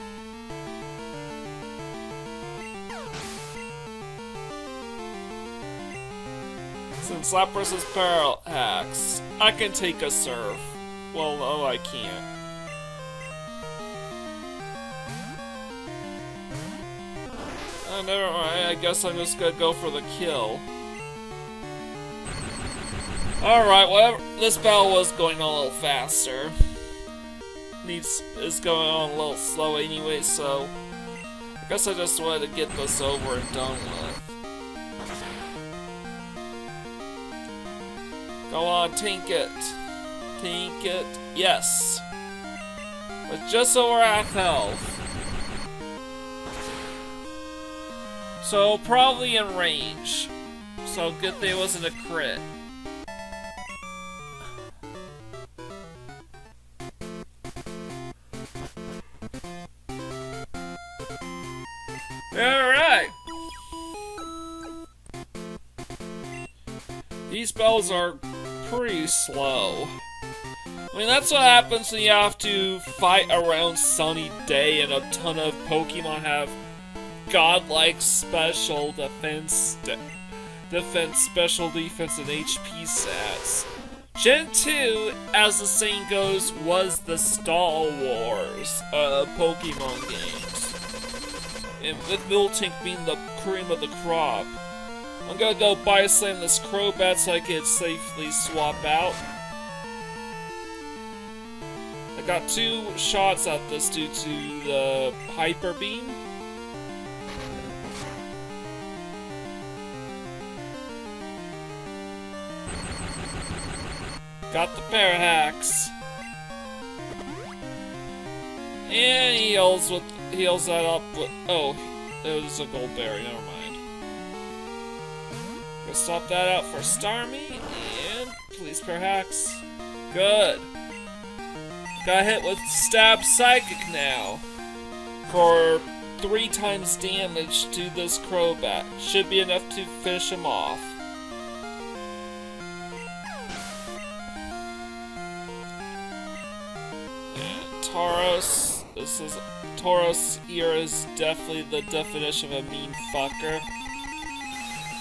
S1: Since Lapras is para-hacks, I can take a Surf. Well, no, I can't. Oh, never mind, I guess I'm just gonna go for the kill. Alright, whatever. This battle was going on a little faster. Is going on a little slow anyway, so I guess I just wanted to get this over and done with. Go on, tank it. Tank it. Yes. With just over half health. So, probably in range. So, good thing it wasn't a crit. Alright! These battles are pretty slow. I mean, that's what happens when you have to fight around Sunny Day and a ton of Pokemon have godlike special defense, special defense, and HP stats. Gen 2, as the saying goes, was the Star Wars of Pokemon games. And with Miltank being the cream of the crop. I'm gonna go Body Slam this Crobat so I can safely swap out. I got 2 shots at this due to the Hyper Beam. Got the para-hacks. And he heals that up with, oh, it was a gold berry, never mind. Gonna swap that out for Starmie, and please para-hacks. Good. Got hit with Stab Psychic now. For 3 times damage to this Crobat. Should be enough to finish him off. Tauros. Tauros here is definitely the definition of a mean fucker.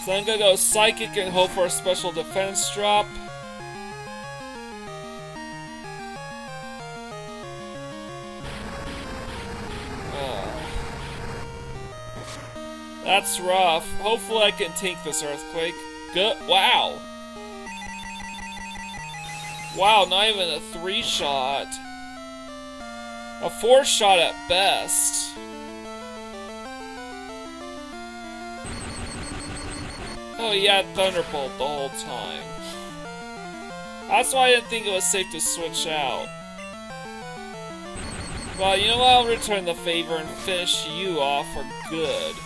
S1: So I'm gonna go Psychic and hope for a special defense drop. That's rough. Hopefully I can tank this earthquake. Good. Wow. Wow, not even a 3-shot. A 4-shot at best. Oh, he had Thunderbolt the whole time. That's why I didn't think it was safe to switch out. Well, you know what? I'll return the favor and finish you off for good.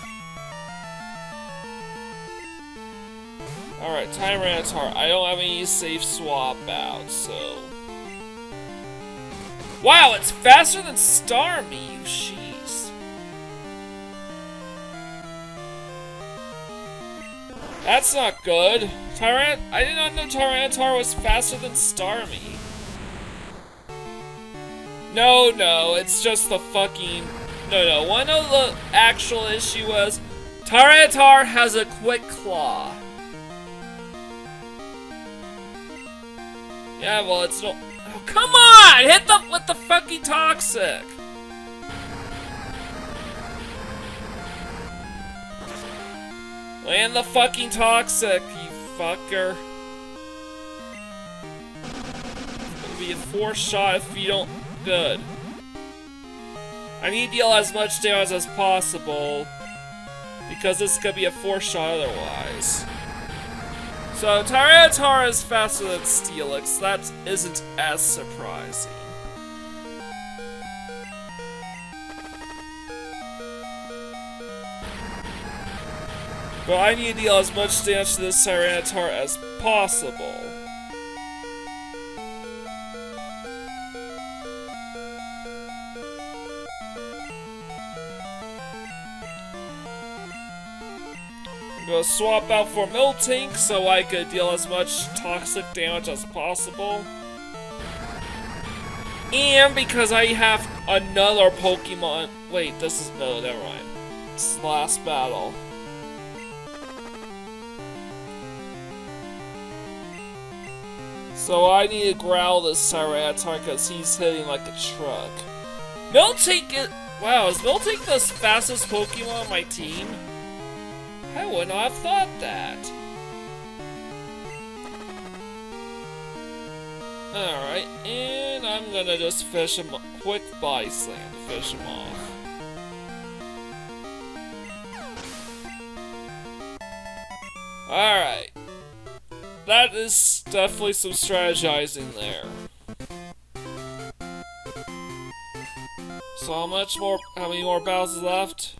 S1: Alright, Tyranitar. I don't have any safe swap out, so... Wow, it's faster than Starmie, you jeez. That's not good. I did not know Tyranitar was faster than Starmie. No, it's just the fucking... No, one of the actual issue was Tyranitar has a quick claw. Yeah, well, it's no... Oh, come on! Hit them with the fucking Toxic! Land the fucking Toxic, you fucker. It'll be a 4-shot if you don't... Good. I need to deal as much damage as possible, because this could be a 4-shot otherwise. So, Tyranitar is faster than Steelix. That isn't as surprising. But I need to deal as much damage to this Tyranitar as possible. I'm gonna swap out for Miltank so I could deal as much toxic damage as possible. And because I have another Pokemon... Wait, this is... No, never mind. This is the last battle. So I need to growl this Tyranitar because he's hitting like a truck. Miltank is... Wow, is Miltank the fastest Pokemon on my team? I would not have thought that. Alright, and I'm gonna just fish him... Quick Body Slam to fish him off. Alright. That is definitely some strategizing there. So how many more battles is left?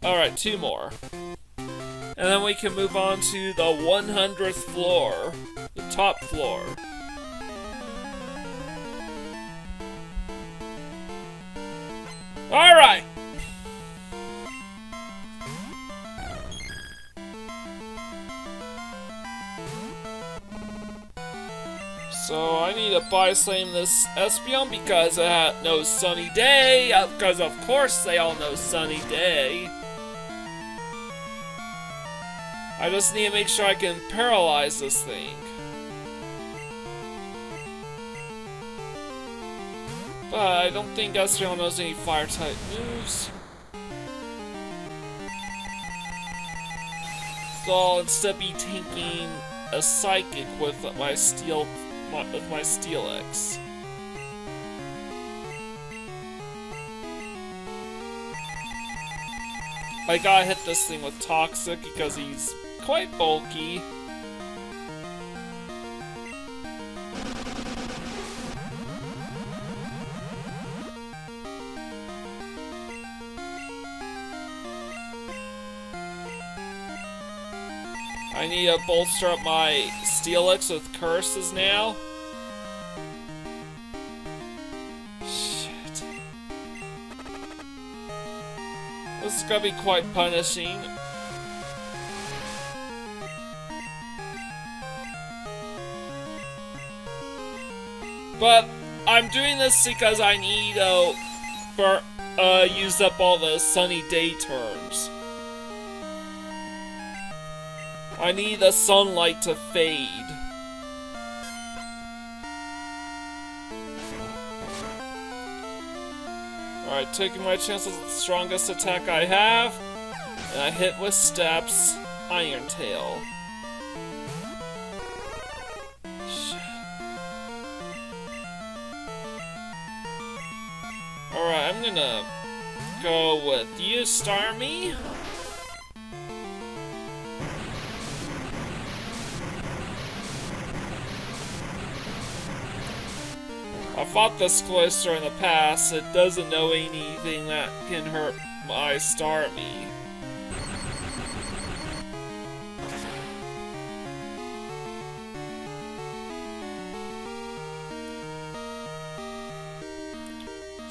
S1: Alright, 2 more. And then we can move on to the 100th floor. The top floor. Alright! So I need to Body Slam this Espeon because it had no sunny day. Because of course they all know sunny day. I just need to make sure I can paralyze this thing. But I don't think Espeon knows any fire-type moves. So I'll instead be taking a Psychic with my Steelix. I gotta hit this thing with Toxic because he's quite bulky. I need to bolster up my Steelix with curses now. Shit. This is gonna be quite punishing. But I'm doing this because I need to use up all the sunny day terms. I need the sunlight to fade. Alright, taking my chances with the strongest attack I have. And I hit with steps, Iron Tail. Alright, I'm gonna go with you, Starmie. I fought this Cloyster in the past. It doesn't know anything that can hurt my Starmie.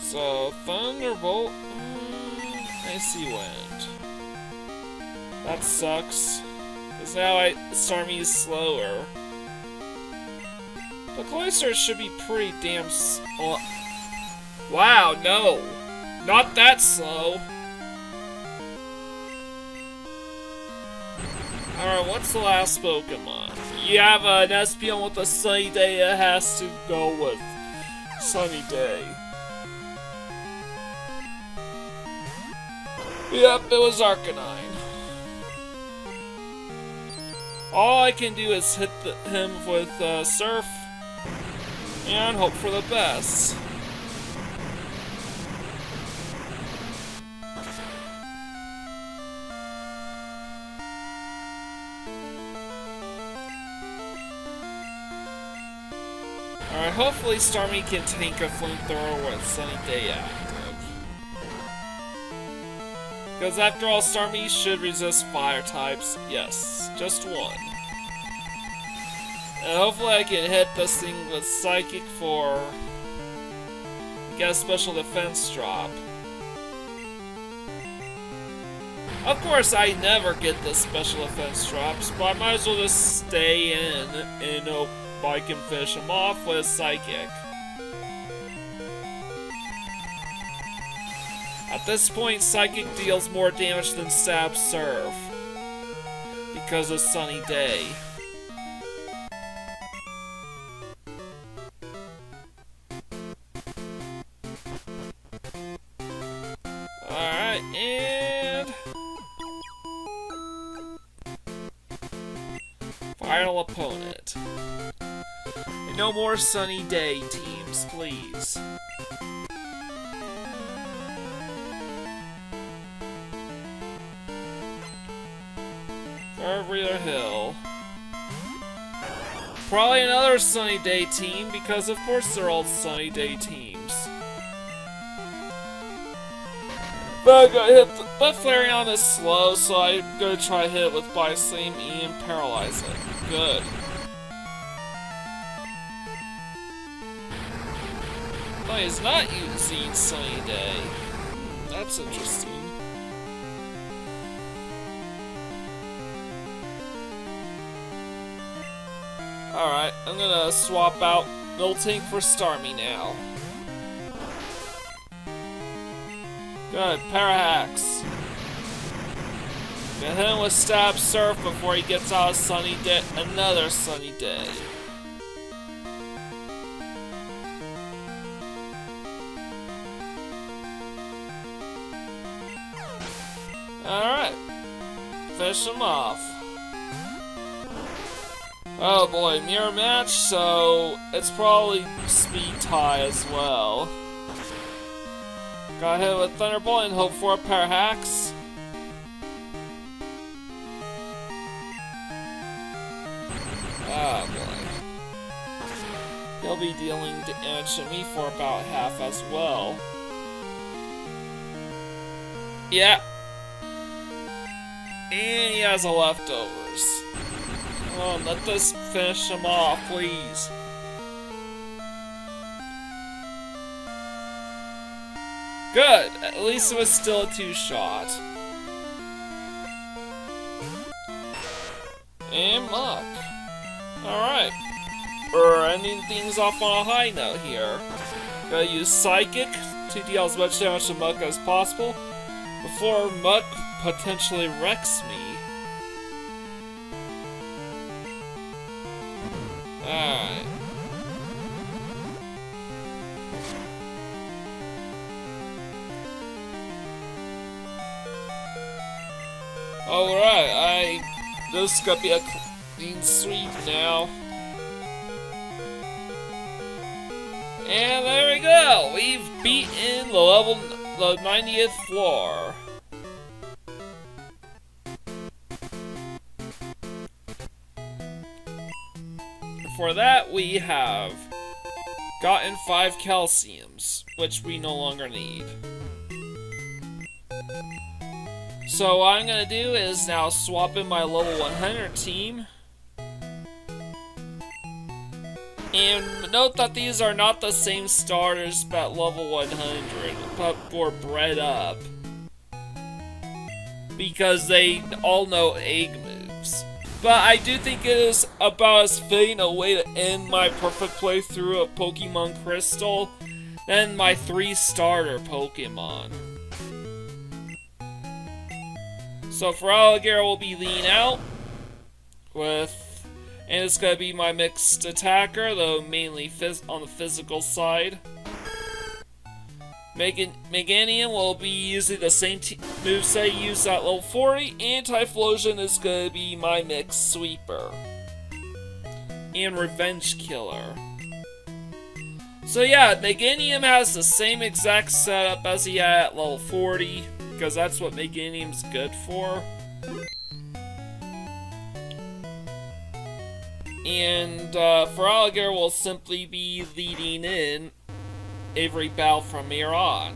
S1: So, Thunderbolt... Icy Wind. That sucks. Because now Starmie's slower. The Cloyster should be pretty damn slow. Wow, no! Not that slow! Alright, what's the last Pokemon? You have an Espeon with a Sunny Day, it has to go with Sunny Day. Yep, it was Arcanine. All I can do is hit him with Surf and hope for the best. Alright, hopefully Starmie can tank a Flamethrower with Sunny Day active. Because after all, Starmie should resist fire types. Yes, just one. And hopefully I can hit this thing with Psychic for... get a special defense drop. Of course, I never get the special defense drops, but I might as well just stay in and hope I can finish him off with Psychic. At this point, Psychic deals more damage than Stab Surf because of Sunny Day. Alright, and... final opponent. And no more Sunny Day teams, please. Breather Hill. Probably another Sunny Day team, because of course they're all Sunny Day teams. But I got hit. But Flareon is slow, so I'm gonna try to hit it with Bisame and paralyze it. Good. No, he's not using Sunny Day. That's interesting. Alright, I'm gonna swap out Miltank for Starmie now. Good, Parahax. Get him with Stab Surf before he gets out of Sunny Day. Another Sunny Day. Alright. Finish him off. Oh boy, mirror match, so it's probably speed tie as well. Got hit with Thunderbolt and hope for a Parahax. Ah boy. He'll be dealing damage to me for about half as well. Yeah. And he has a leftovers. Come on, let this finish him off, please. Good! At least it was still a two-shot. And Muck. Alright. We're ending things off on a high note here. Gotta use Psychic to deal as much damage to Muck as possible before Muck potentially wrecks me. Alright. Alright, this is gonna be a clean sweep now. And there we go! We've beaten the 90th floor. For that, we have gotten 5 calciums, which we no longer need. So what I'm gonna do is now swap in my level 100 team. And note that these are not the same starters at level 100, but were bred up. Because they all know egg moves. But I do think it is about as fitting a way to end my perfect playthrough of Pokemon Crystal than my 3 starter Pokemon. So Feraligatr will be lean out and it's gonna be my mixed attacker, though mainly on the physical side. Meganium will be using the same moveset used at level 40, and Typhlosion is gonna be my mixed sweeper. And Revenge Killer. So yeah, Meganium has the same exact setup as he had at level 40, because that's what Meganium's good for. And Feraligatr will simply be leading in every battle from here on.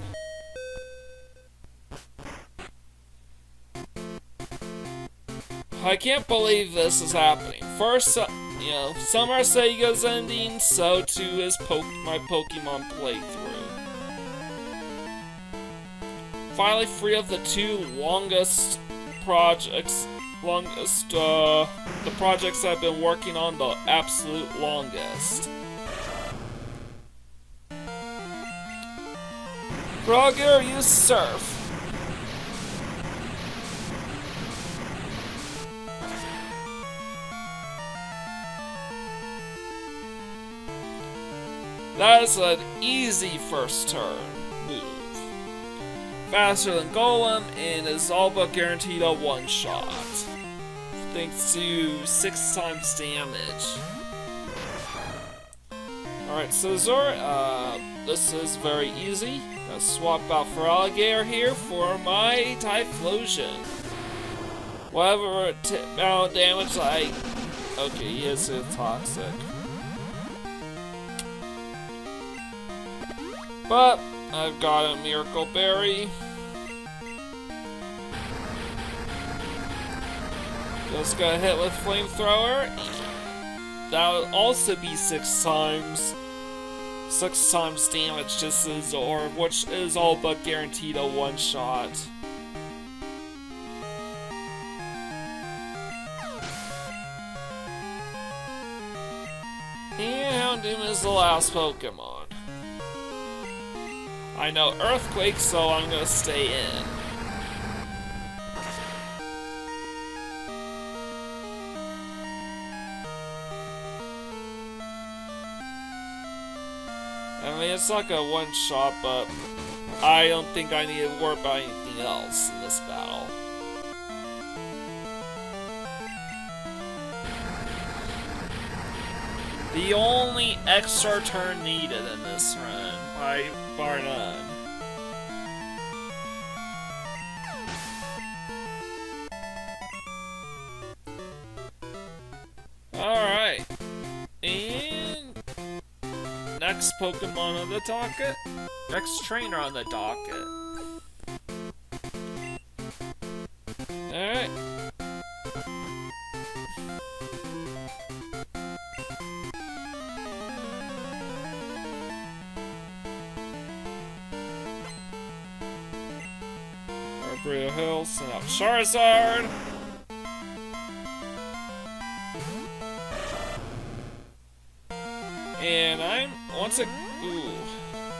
S1: I can't believe this is happening. First, Summer Sega's ending, so too is my Pokemon playthrough. Finally free of the 2 longest projects. The projects I've been working on the absolute longest. Feraligatr, use Surf. That is an easy first turn move. Faster than Golem, and is all but guaranteed a one-shot. Thanks to 6 times damage. Alright, Scizor, this is very easy. I'll swap out Feraligatr here for my Typhlosion. Whatever amount of damage okay, he is toxic. But I've got a Miracle Berry. Just gonna hit with Flamethrower. That would also be 6 times damage to Scizor, which is all but guaranteed a one-shot. And Houndoom is the last Pokemon. I know Earthquake, so I'm gonna stay in. I mean, it's like a one-shot, but I don't think I need to worry about anything else in this battle. The only extra turn needed in this run, by bar none. Alright. And next Pokemon on the docket. Next trainer on the docket. Alright. Burrito Hill, send out Charizard. And I'm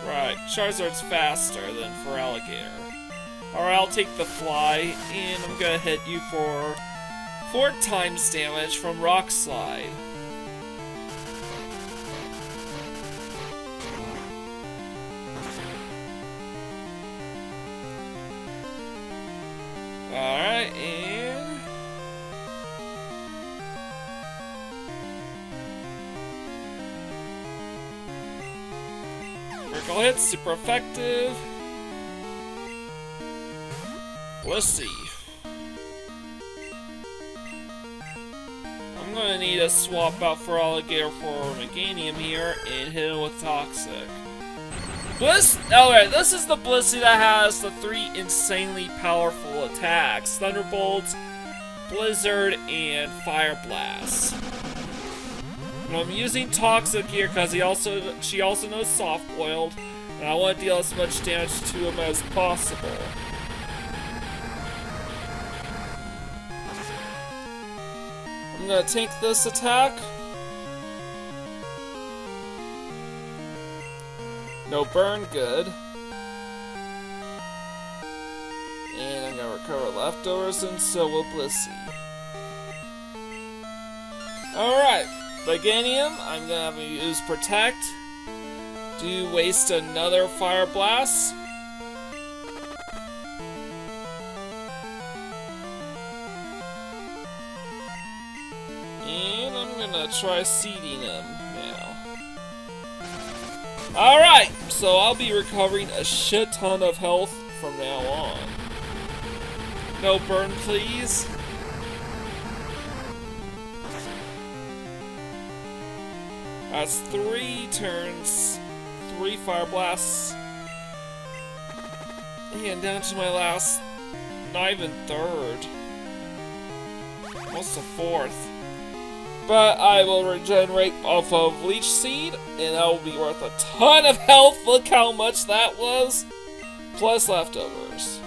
S1: right, Charizard's faster than Feraligatr. Alright, I'll take the fly, and I'm gonna hit you for 4 times damage from Rock Slide. Alright, and Critical hit, super effective. Let's see. I'm gonna need to swap out Feraligatr for Meganium here and hit him with Toxic. Alright, this is the Blissey that has the 3 insanely powerful attacks. Thunderbolt, Blizzard, and Fire Blast. And I'm using Toxic here because she also knows Soft Boiled, and I want to deal as much damage to him as possible. I'm gonna tank this attack. No burn, good. And I'm gonna recover leftovers, and so will Blissey. Alright, Meganium, I'm gonna have to use Protect. Do waste another Fire Blast. And I'm gonna try seeding him now. Alright, so I'll be recovering a shit ton of health from now on. No burn, please. That's 3 turns, 3 Fire Blasts. And down to my last, not even third. Almost a fourth. But I will regenerate off of Leech Seed, and that will be worth a ton of health. Look how much that was. Plus leftovers.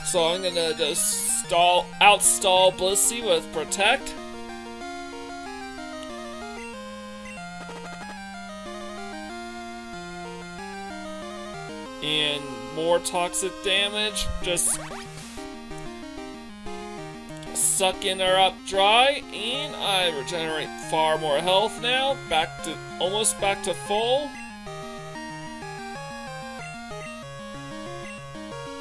S1: So I'm gonna just outstall Blissey with Protect. And more toxic damage, just sucking her up dry, and I regenerate far more health now, almost back to full.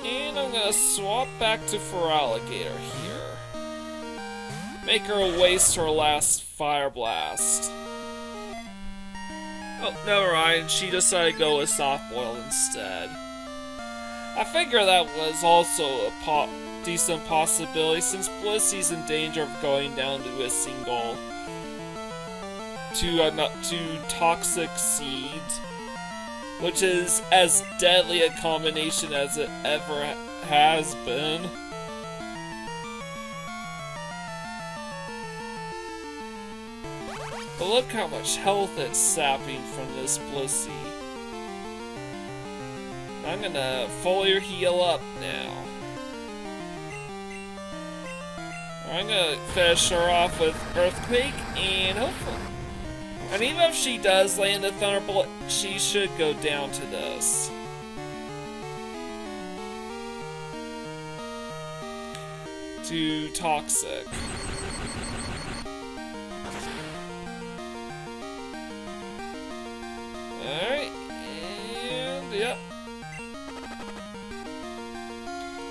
S1: And I'm gonna swap back to Feraligatr here. Make her waste her last Fire Blast. Oh, never mind, she decided to go with Soft Boil instead. I figure that was also a decent possibility, since Blissey's in danger of going down to a single to Toxic Seed, which is as deadly a combination as it ever has been. But look how much health it's sapping from this Blissey. I'm gonna fully heal up now. I'm gonna finish her off with Earthquake, and hopefully... And even if she does land a Thunderbolt, she should go down to this. To Toxic. Alright, and yep.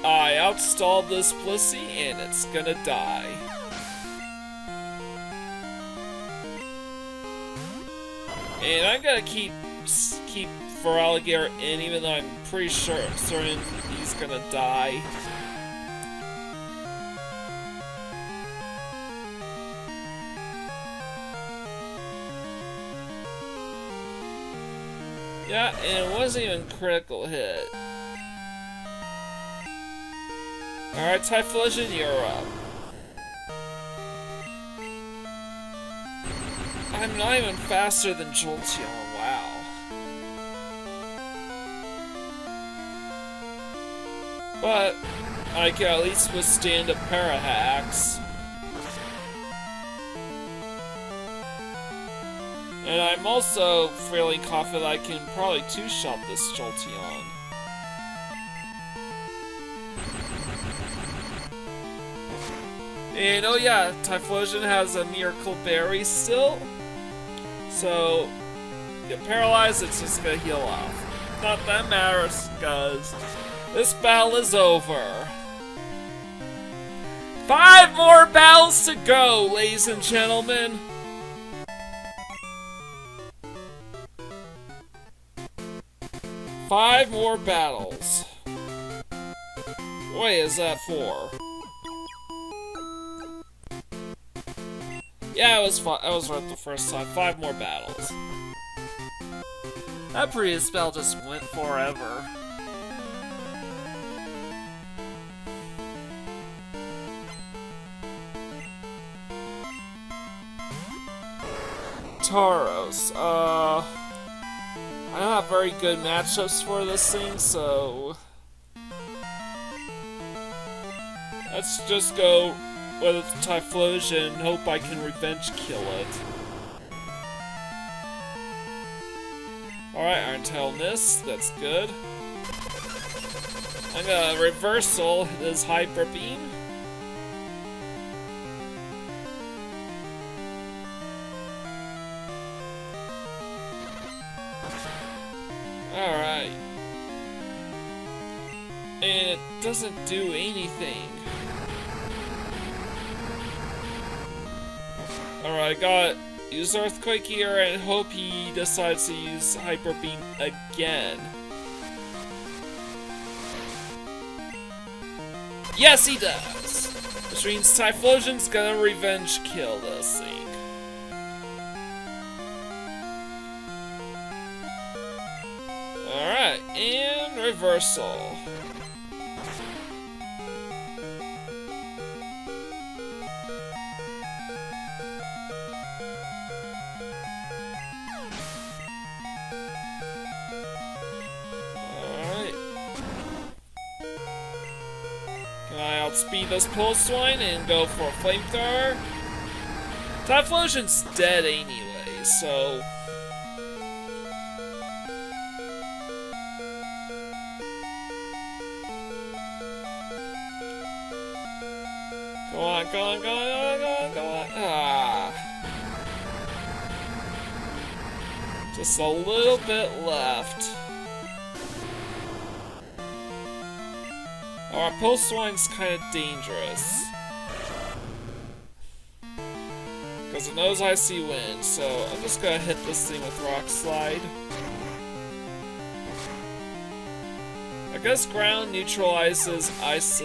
S1: I outstalled this Blissey, and it's gonna die. And I'm gonna keep Feraligatr in, even though I'm pretty certain he's gonna die. Yeah, and it wasn't even critical hit. Alright, Typhlosion, you're up. I'm not even faster than Jolteon, wow. But I can at least withstand a Parahacks. And I'm also fairly confident I can probably two-shot this Jolteon. And oh yeah, Typhlosion has a Miracle Berry still. So, get paralyzed, it's just gonna heal off. Not that matters, guys. This battle is over. 5 more battles to go, ladies and gentlemen. 5 more battles. What is that for? Yeah, I was right the first time. 5 more battles. That previous spell just went forever. Tauros. I don't have very good matchups for this thing, so let's just go with Typhlosion and hope I can revenge kill it. Alright, Iron Tail missed, that's good. I'm gonna reversal his Hyper Beam. Alright. And it doesn't do anything. Alright, I got use Earthquake here and hope he decides to use Hyper Beam again. Yes, he does! Which means Typhlosion's gonna revenge kill this thing. Alright, and reversal. Alright. Can I outspeed this Pulse Line and go for a Flamethrower? Typhlosion's dead anyway, so go on, go on, go on, go on, go on. Ah. Just a little bit left. Our Pulse Line's kind of dangerous. Because it knows I see wind, so I'm just gonna hit this thing with Rock Slide. I guess ground neutralizes ice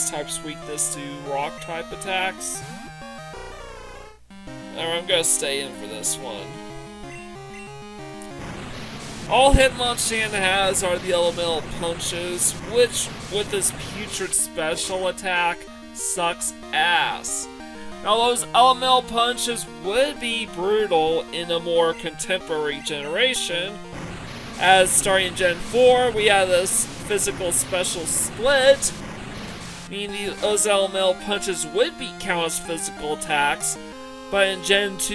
S1: type's weakness to rock type attacks. Alright, I'm gonna stay in for this one. All Hitmonchan has are the elemental punches, which with his putrid special attack sucks ass. Now those elemental punches would be brutal in a more contemporary generation, as starting in Gen 4 we have this physical special split, meaning those elemental punches would be count as physical attacks, but in Gens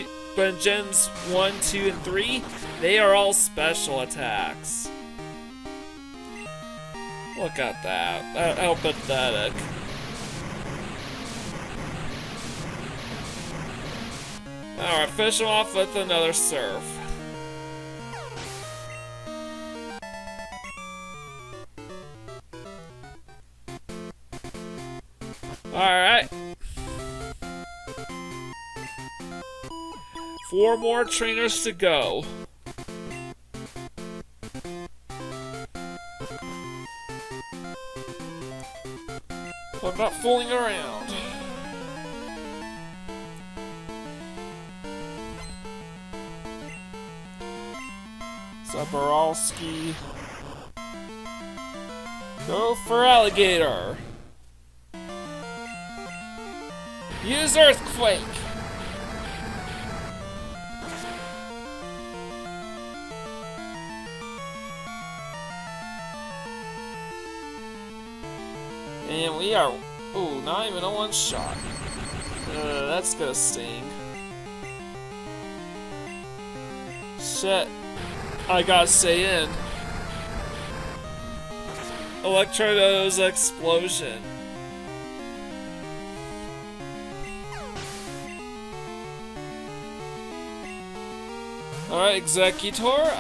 S1: 1, 2, and 3, they are all special attacks. Look at that. How pathetic. Alright, finish him off with another Surf. Alright. 4 more trainers to go. I'm not fooling around. Zaborowski. Go for Alligator. Use Earthquake. And we are, ooh, not even a one-shot. That's gonna sting. Shit. I gotta stay in. Electrodo's Explosion. Alright, Executor,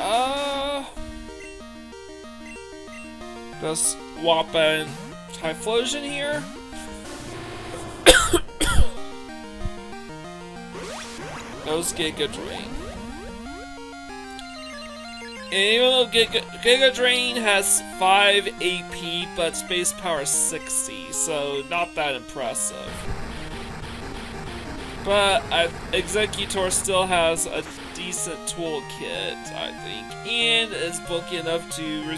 S1: just swap in Typhlosion here. Those Giga Drain. And even though Giga Drain has 5 AP, but its base power is 60, so not that impressive. But Executor still has a decent toolkit, I think, and is bulky enough to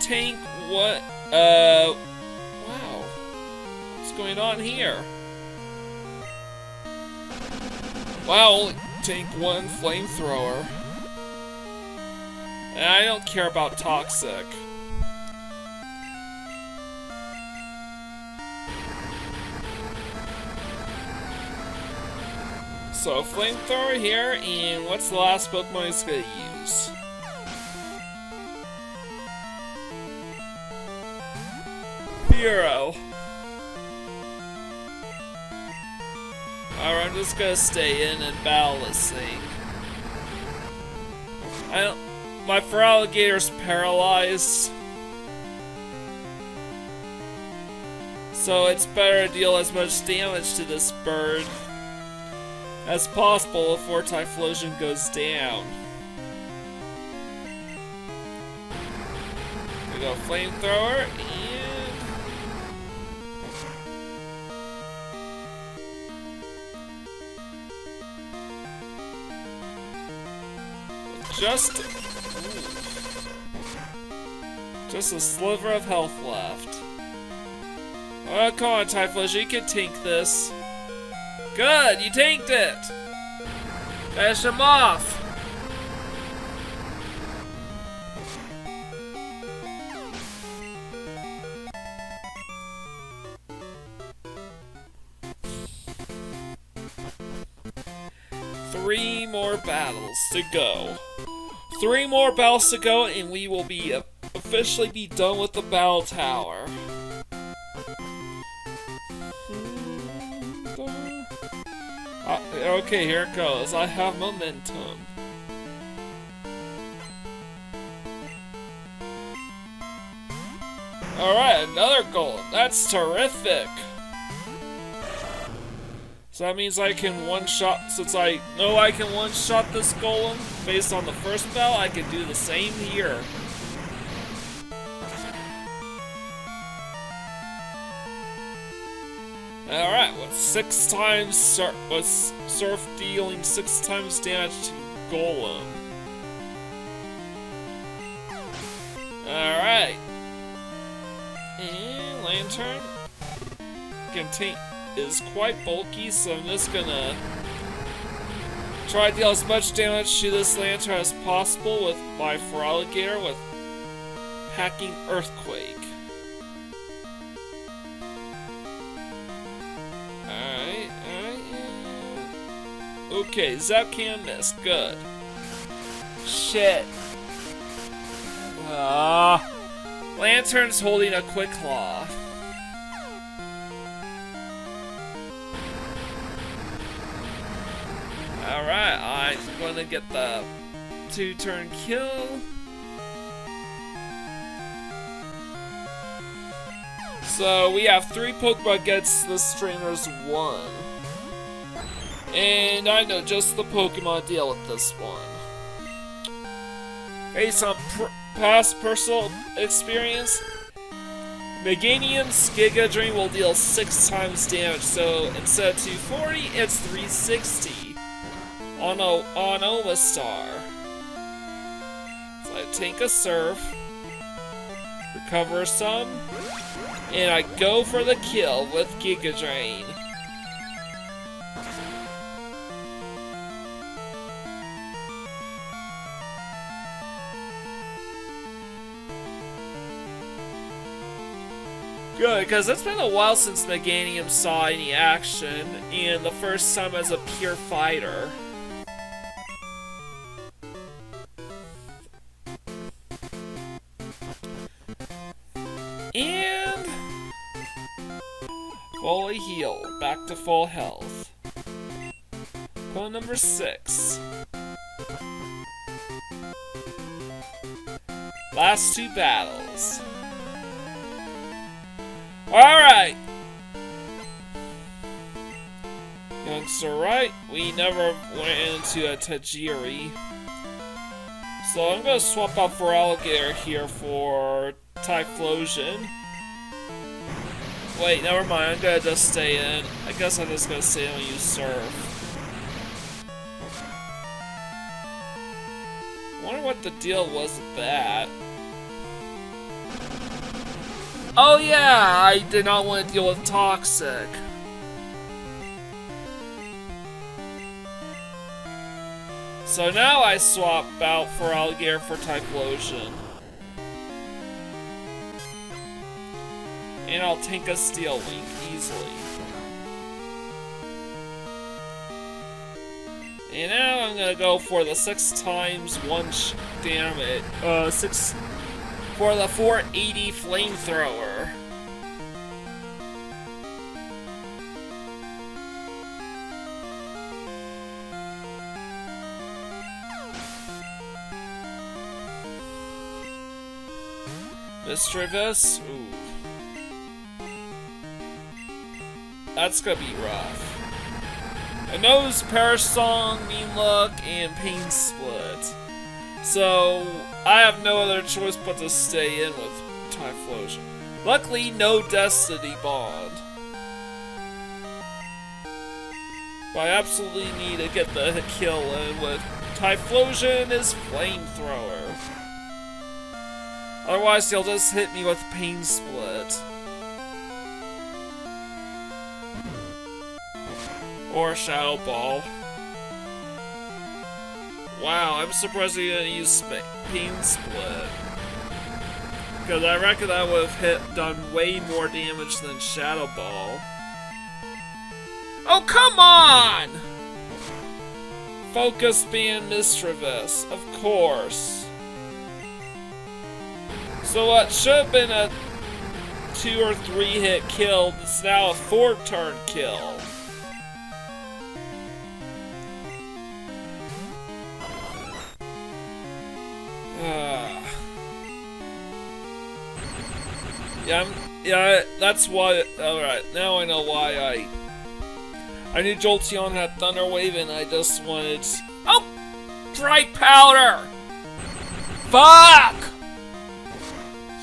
S1: tank what? Wow, what's going on here? Wow, only tank 1 flamethrower. And I don't care about toxic. So, flamethrower here, and what's the last Pokemon he's gonna use? Hero. Alright, I'm just gonna stay in and battle this thing. My Feraligator's paralyzed. So it's better to deal as much damage to this bird as possible before Typhlosion goes down. We go Flamethrower and just a sliver of health left. Oh, come on, Typhlosion, you can tank this. Good, you tanked it! Finish him off! Three more battles to go. 3 more battles to go, and we will be officially be done with the battle tower. Okay, here it goes. I have momentum. Alright, another goal. That's terrific. So that means I can one-shot, since I know I can one-shot this golem based on the first battle, I can do the same here. Alright, with 6 times Surf dealing 6 times damage to Golem. Alright. And Lantern is quite bulky, so I'm just gonna try to deal as much damage to this Lantern as possible with my Feraligator with Hacking Earthquake. Okay, Zapcan missed. Good. Shit. Lantern's holding a Quick Claw. Alright, I'm gonna get the 2-turn kill. So we have 3 Pokemon against this trainer's 1. And I know just the Pokemon deal with this one. Based on past personal experience, Meganium's Giga Drain will deal 6 times damage, so instead of 240, it's 360 on Omastar. So I take a Surf, recover some, and I go for the kill with Giga Drain. Good, because it's been a while since Meganium saw any action, and the first time as a pure fighter. And fully healed, back to full health. Pull number 6. Last 2 battles. Alright! Youngster, right? We never went into a Tajiri. So I'm gonna swap out for Alligator here for Typhlosion. Wait, never mind, I'm gonna just stay in. I guess I'm just gonna stay in when you Surf. Wonder what the deal was with that. Oh yeah, I did not want to deal with Toxic. So now I swap out for Alligator for Typhlosion. And I'll take a Steel Wing easily. And now I'm gonna go for the 6 times 1 damage. 6 for the 480 Flamethrower. Mischievous? Ooh. That's gonna be rough. I know it's Perish Song, Mean Look, and Pain Split. So, I have no other choice but to stay in with Typhlosion. Luckily, no Destiny Bond. But I absolutely need to get the kill in with Typhlosion is Flamethrower. Otherwise, he'll just hit me with Pain Split. Or Shadow Ball. Wow, I'm surprised he didn't use Pain Split. Because I reckon that would have done way more damage than Shadow Ball. Oh, come on! Focus Band Mischievous, of course. So what should have been a 2 or 3 hit kill is now a 4-turn kill. Yeah, that's why. Alright, now I know why I knew Jolteon had Thunder Wave and I just wanted. Oh! Bright Powder! Fuck!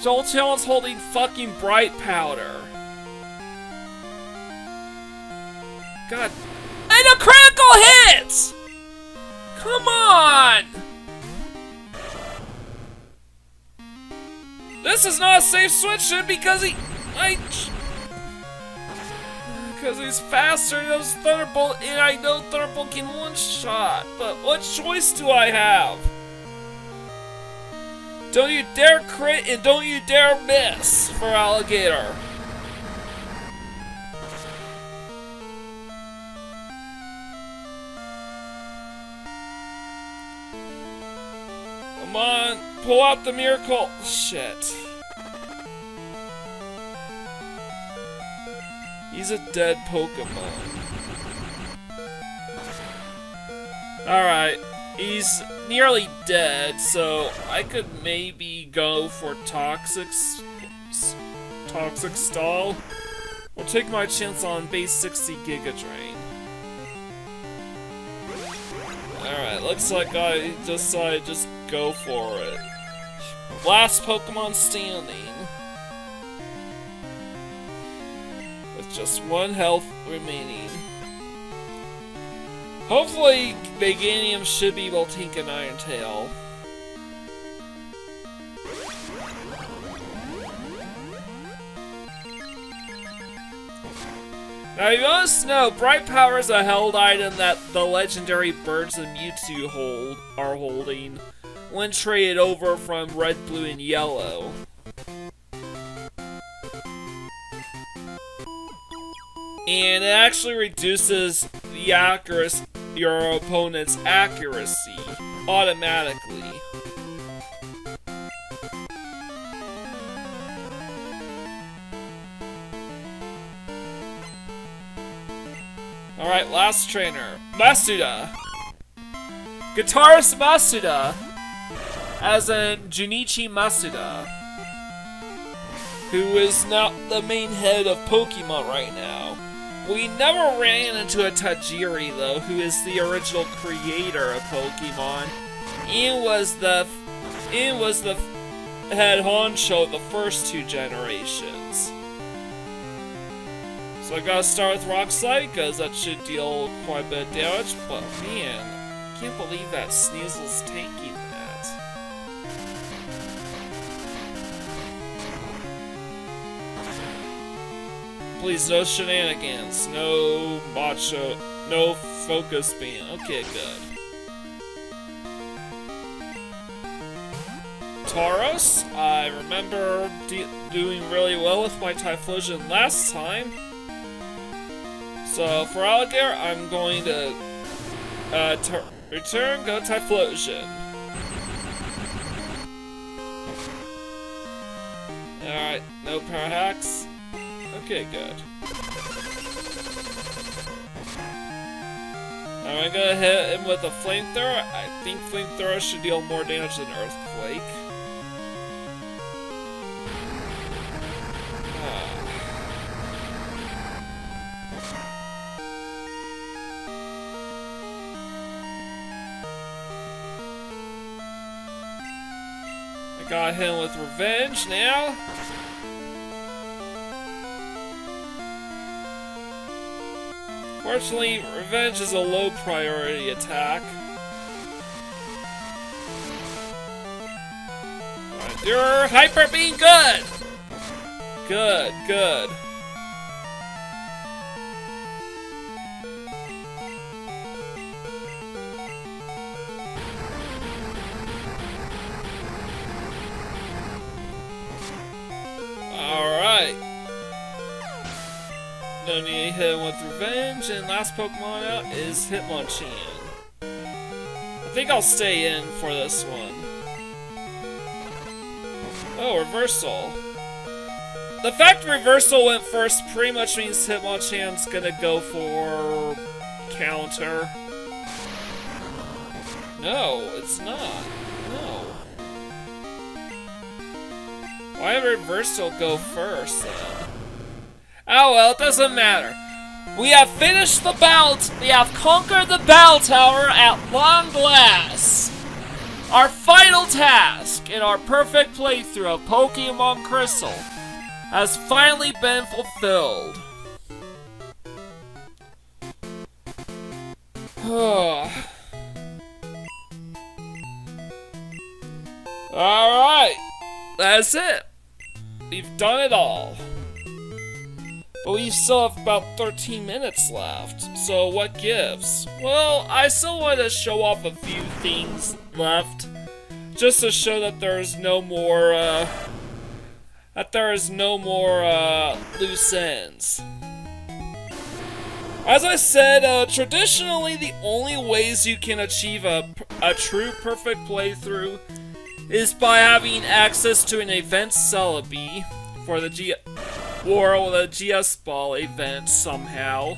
S1: Jolteon's holding fucking Bright Powder. God. And a critical hit! Come on! This is not a safe switch because because he's faster than those Thunderbolt, and I know Thunderbolt can one-shot, but what choice do I have? Don't you dare crit and don't you dare miss for Alligator. Come on, pull out the miracle. Shit. He's a dead Pokemon. Alright, he's nearly dead, so I could maybe go for Toxic Stall. Or take my chance on base 60 Giga Drain. Alright, looks like I decided to just go for it. Last Pokemon standing. With just 1 health remaining. Hopefully, Meganium should be able to take an Iron Tail. Now, you must know, Bright Power is a held item that the legendary Birds of Mewtwo are holding when traded over from Red, Blue, and Yellow. And it actually reduces the your opponent's accuracy automatically. Alright, last trainer. Masuda! Guitarist Masuda! As in Junichi Masuda. Who is now the main head of Pokemon right now. We never ran into a Tajiri though, who is the original creator of Pokemon. Ian was the head honcho of the first 2 generations. So I gotta start with Rock Slide, because that should deal quite a bit of damage, but man, I can't believe that Sneasel's taking that. Please, no shenanigans, no macho, no focus beam. Okay, good. Tauros, I remember doing really well with my Typhlosion last time. So for Alligator, I'm going to return, go Typhlosion. Alright, no power hacks. Okay, good. I'm gonna hit him with a Flamethrower. I think Flamethrower should deal more damage than Earthquake. I got him with Revenge now. Fortunately, Revenge is a low priority attack. You're Hyper Beam, good! Good, good. Alright. No need to hit him with Revenge, and last Pokemon out is Hitmonchan. I think I'll stay in for this one. Oh, Reversal. The fact Reversal went first pretty much means Hitmonchan's gonna go for counter. No, it's not. No. Why did Reversal go first then? Oh well, it doesn't matter. We have finished the battle. We have conquered the battle tower at long last. Our final task in our perfect playthrough of Pokemon Crystal has finally been fulfilled. Alright, that's it. We've done it all. But we still have about 13 minutes left, so what gives? Well, I still want to show off a few things left, just to show that there's no more, loose ends. As I said, traditionally the only ways you can achieve a true perfect playthrough is by having access to an event Celebi for the GS Ball event somehow.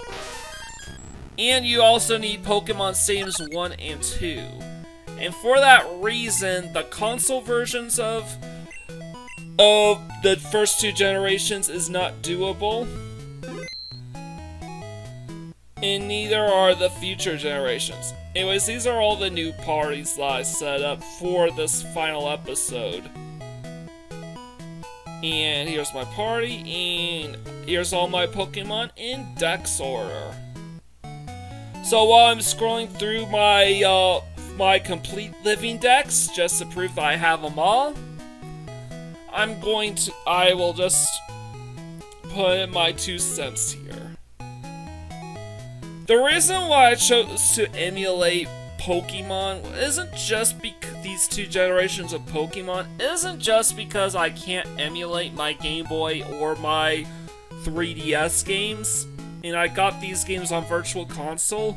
S1: And you also need Pokemon Stadiums 1 and 2. And for that reason, the console versions of the first 2 generations is not doable. And neither are the future generations. Anyways, these are all the new parties that I set up for this final episode. And here's my party, and here's all my Pokemon in Dex order. So while I'm scrolling through my my complete living decks, just to prove that I have them all, I will just put in my 2 cents here. The reason why I chose to emulate Pokemon isn't just because these 2 generations of Pokemon isn't just because I can't emulate my Game Boy or my 3DS games, and I got these games on Virtual Console.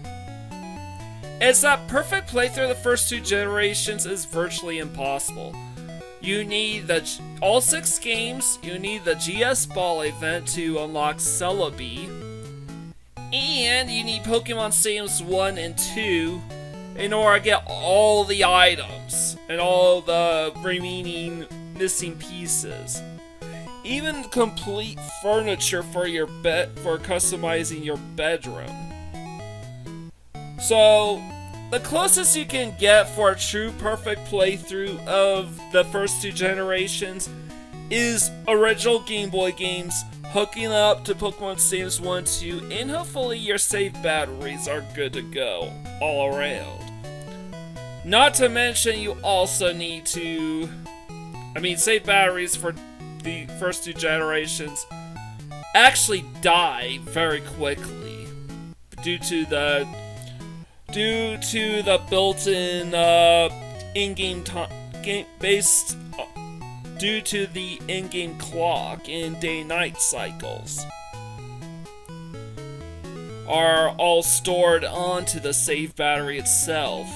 S1: It's that perfect playthrough of the first 2 generations is virtually impossible. You need all 6 games, you need the GS Ball event to unlock Celebi, and you need Pokemon Stadiums 1 and 2 in order to get all the items and all the remaining missing pieces. Even complete furniture for your bed for customizing your bedroom. So the closest you can get for a true perfect playthrough of the first two generations is original Game Boy games, hooking up to Pokemon Stadiums 1 2, and hopefully your save batteries are good to go all around. Not to mention you also need to... save batteries for the first two generations actually die very quickly due to the built-in in-game time based due to the in-game clock and day-night cycles are all stored onto the save battery itself,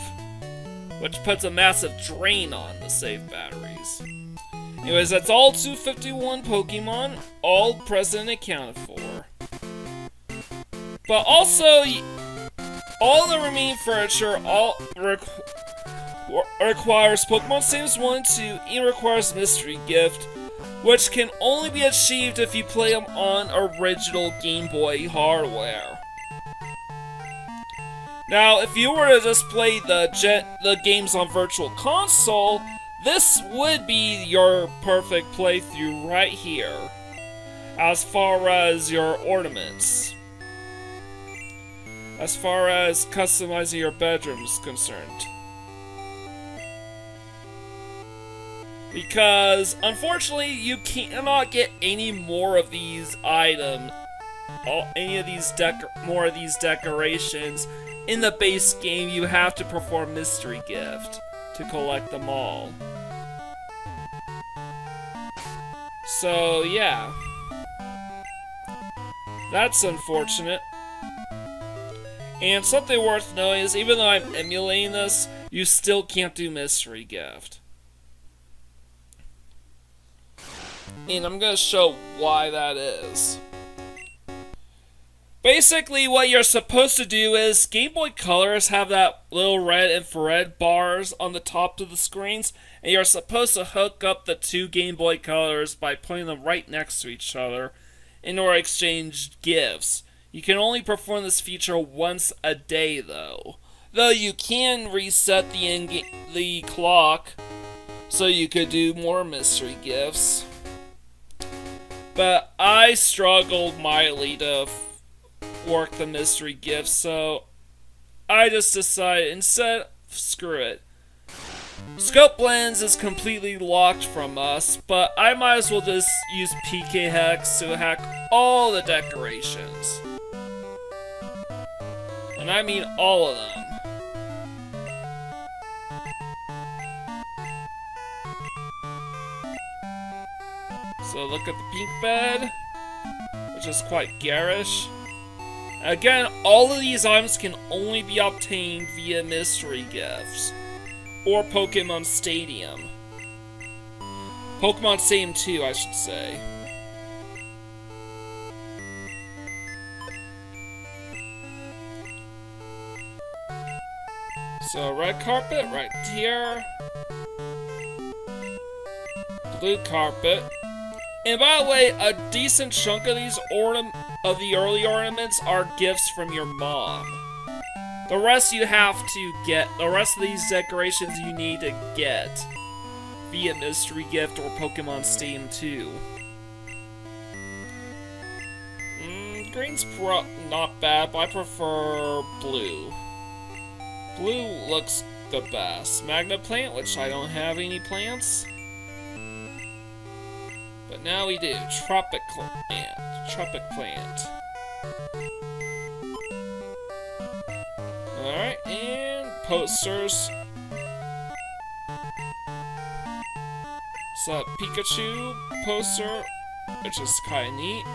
S1: which puts a massive drain on the save batteries. Anyways, that's all 251 Pokemon, all present and accounted for. But also, all the remaining furniture requires Pokemon Stadiums 1 and 2, and requires Mystery Gift, which can only be achieved if you play them on original Game Boy hardware. Now, if you were to just play the games on Virtual Console, this would be your perfect playthrough right here, as far as your ornaments. As far as customizing your bedroom is concerned. Because, unfortunately, you cannot get any more of these items, more of these decorations in the base game. You have to perform Mystery Gift to collect them all. So, yeah. That's unfortunate. And something worth knowing is, even though I'm emulating this, you still can't do Mystery Gift. And I'm gonna show why that is. Basically, what you're supposed to do is, Game Boy Colors have that little red infrared bars on the top of the screens, and you're supposed to hook up the two Game Boy Colors by putting them right next to each other in order to exchange gifts. You can only perform this feature once a day, though. Though you can reset the clock so you could do more mystery gifts. But I struggled mightily to work the mystery gifts, so I just decided, instead, screw it. Scope Lens is completely locked from us, but I might as well just use PK Hex to hack all the decorations. And I mean all of them. So look at the pink bed, which is quite garish. Again, all of these items can only be obtained via mystery gifts, or Pokemon Stadium. Pokemon Stadium 2, I should say. So, red carpet right here. Blue carpet. And by the way, a decent chunk of these the early ornaments are gifts from your mom. The rest you have to get. The rest of these decorations you need to get via mystery gift or Pokemon Stadium 2. Green's not bad, but I prefer blue. Blue looks the best. Magnet plant, which I don't have any plants. But now we do. Tropic plant. Tropic plant. Alright, and posters. So, Pikachu poster, which is kinda neat.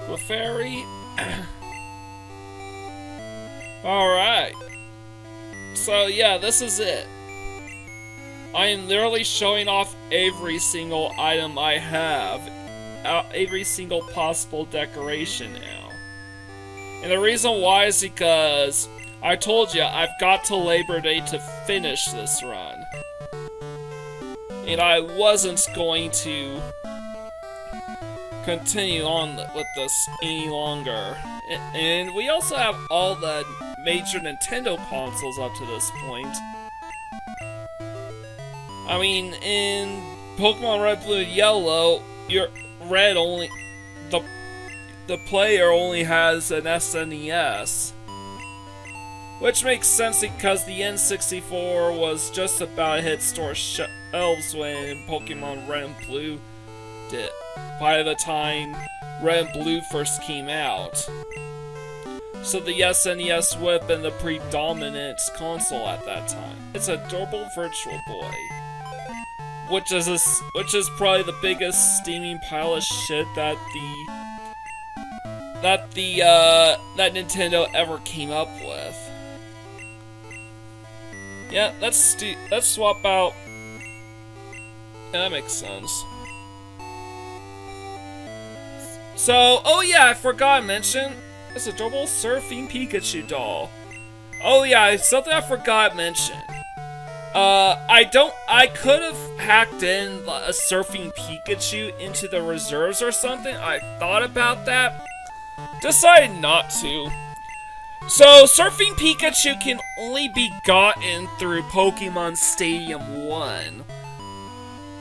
S1: Clefairy. Alright. So, yeah, this is it. I am literally showing off every single item I have. Every single possible decoration now. And the reason why is because I told you I've got till Labor Day to finish this run. And I wasn't going to continue on with this any longer. And we also have all the major Nintendo consoles up to this point. I mean, in Pokemon Red, Blue, Yellow, your Red only the player only has an SNES, which makes sense because the N64 was just about to hit store shelves when Pokemon Red and Blue did. By the time Red and Blue first came out, so the SNES would have been the predominant console at that time. It's a adorable Virtual Boy, which is probably the biggest steaming pile of shit that Nintendo ever came up with. Yeah, let's swap out. Yeah, that makes sense. So, oh yeah, I forgot to mention this adorable surfing Pikachu doll. Oh yeah, something I forgot to mention. I could have hacked in a surfing Pikachu into the reserves or something. I thought about that. Decided not to. So, surfing Pikachu can only be gotten through Pokemon Stadium 1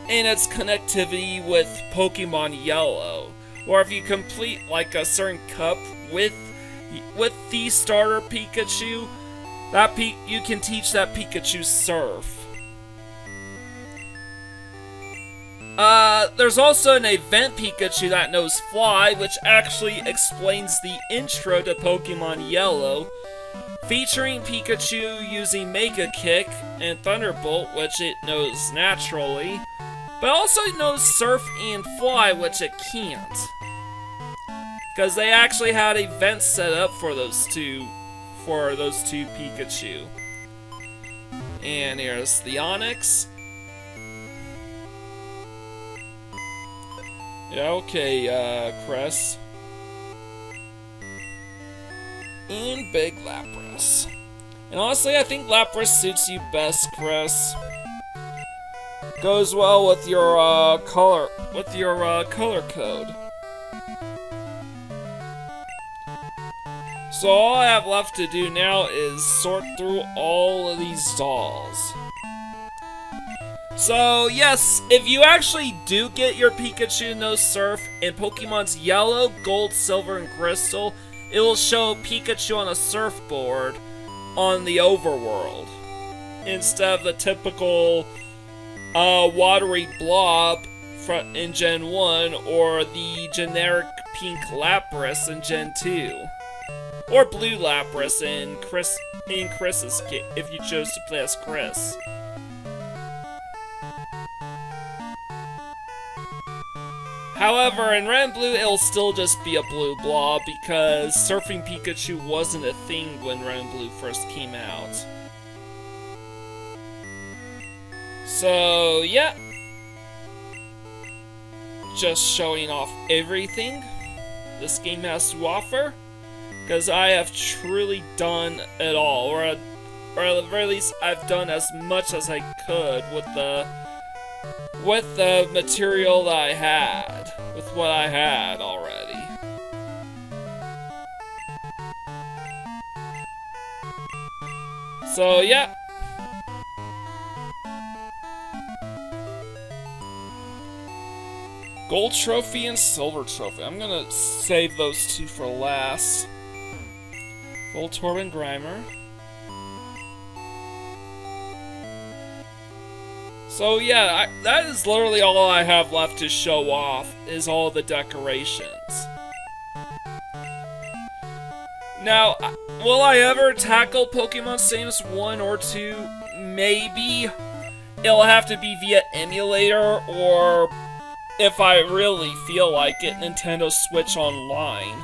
S1: and its connectivity with Pokemon Yellow. Or if you complete like a certain cup with the starter Pikachu, you can teach that Pikachu surf. There's also an event Pikachu that knows Fly, which actually explains the intro to Pokemon Yellow, featuring Pikachu using Mega Kick and Thunderbolt, which it knows naturally, but also knows Surf and Fly, which it can't. Because they actually had events set up for those two Pikachu. And here's the Onix. Yeah, okay, Chris. And Big Lapras. And honestly, I think Lapras suits you best, Chris. Goes well with your color code. So all I have left to do now is sort through all of these dolls. So yes, if you actually do get your Pikachu No Surf in Pokemon's Yellow, Gold, Silver, and Crystal, it will show Pikachu on a surfboard on the overworld, instead of the typical watery blob in Gen 1 or the generic pink Lapras in Gen 2. Or blue Lapras in Chris's kit, if you chose to play as Chris. However, in Red and Blue, it'll still just be a blue blob because Surfing Pikachu wasn't a thing when Red and Blue first came out. So, yeah. Just showing off everything this game has to offer. Because I have truly done it all, or at the very least, I've done as much as I could with the material that I had, with what I had already. So yeah. Gold Trophy and Silver Trophy. I'm gonna save those two for last. Voltorb and Grimer. So yeah, that is literally all I have left to show off, is all the decorations. Now, will I ever tackle Pokemon Stadiums 1 or 2? Maybe. It'll have to be via emulator, or if I really feel like it, Nintendo Switch Online.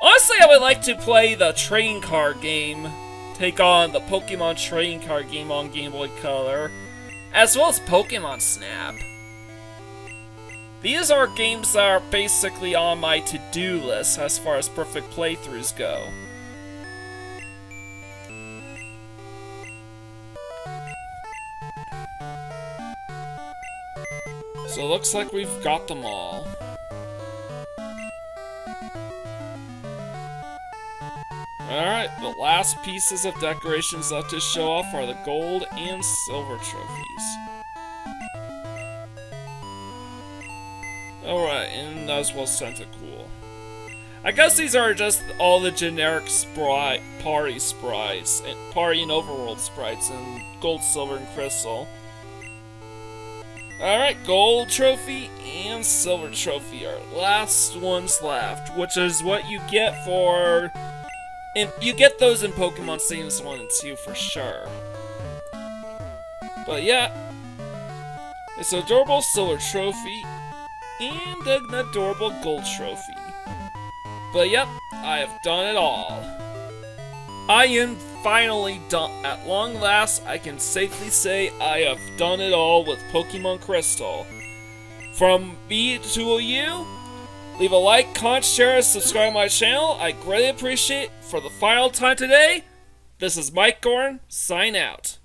S1: Honestly, I would like to play the trading card game, take on the Pokemon trading card game on Game Boy Color, as well as Pokemon Snap. These are games that are basically on my to-do list as far as perfect playthroughs go. So it looks like we've got them all. Alright, the last pieces of decorations left to show off are the gold and silver trophies. Alright, and as well Centicool. I guess these are just all the generic party sprites, and party and overworld sprites, and gold, silver, and crystal. Alright, gold trophy and silver trophy are last ones left, which is what you get for... And you get those in Pokemon Stadiums 1 and 2 for sure. But yeah, it's an adorable silver trophy and an adorable gold trophy. But yep, I have done it all. I am finally done. At long last, I can safely say I have done it all with Pokemon Crystal. From me to you, leave a like, comment, share, and subscribe to my channel. I greatly appreciate it. For the final time today, this is Mike Gordon, sign out.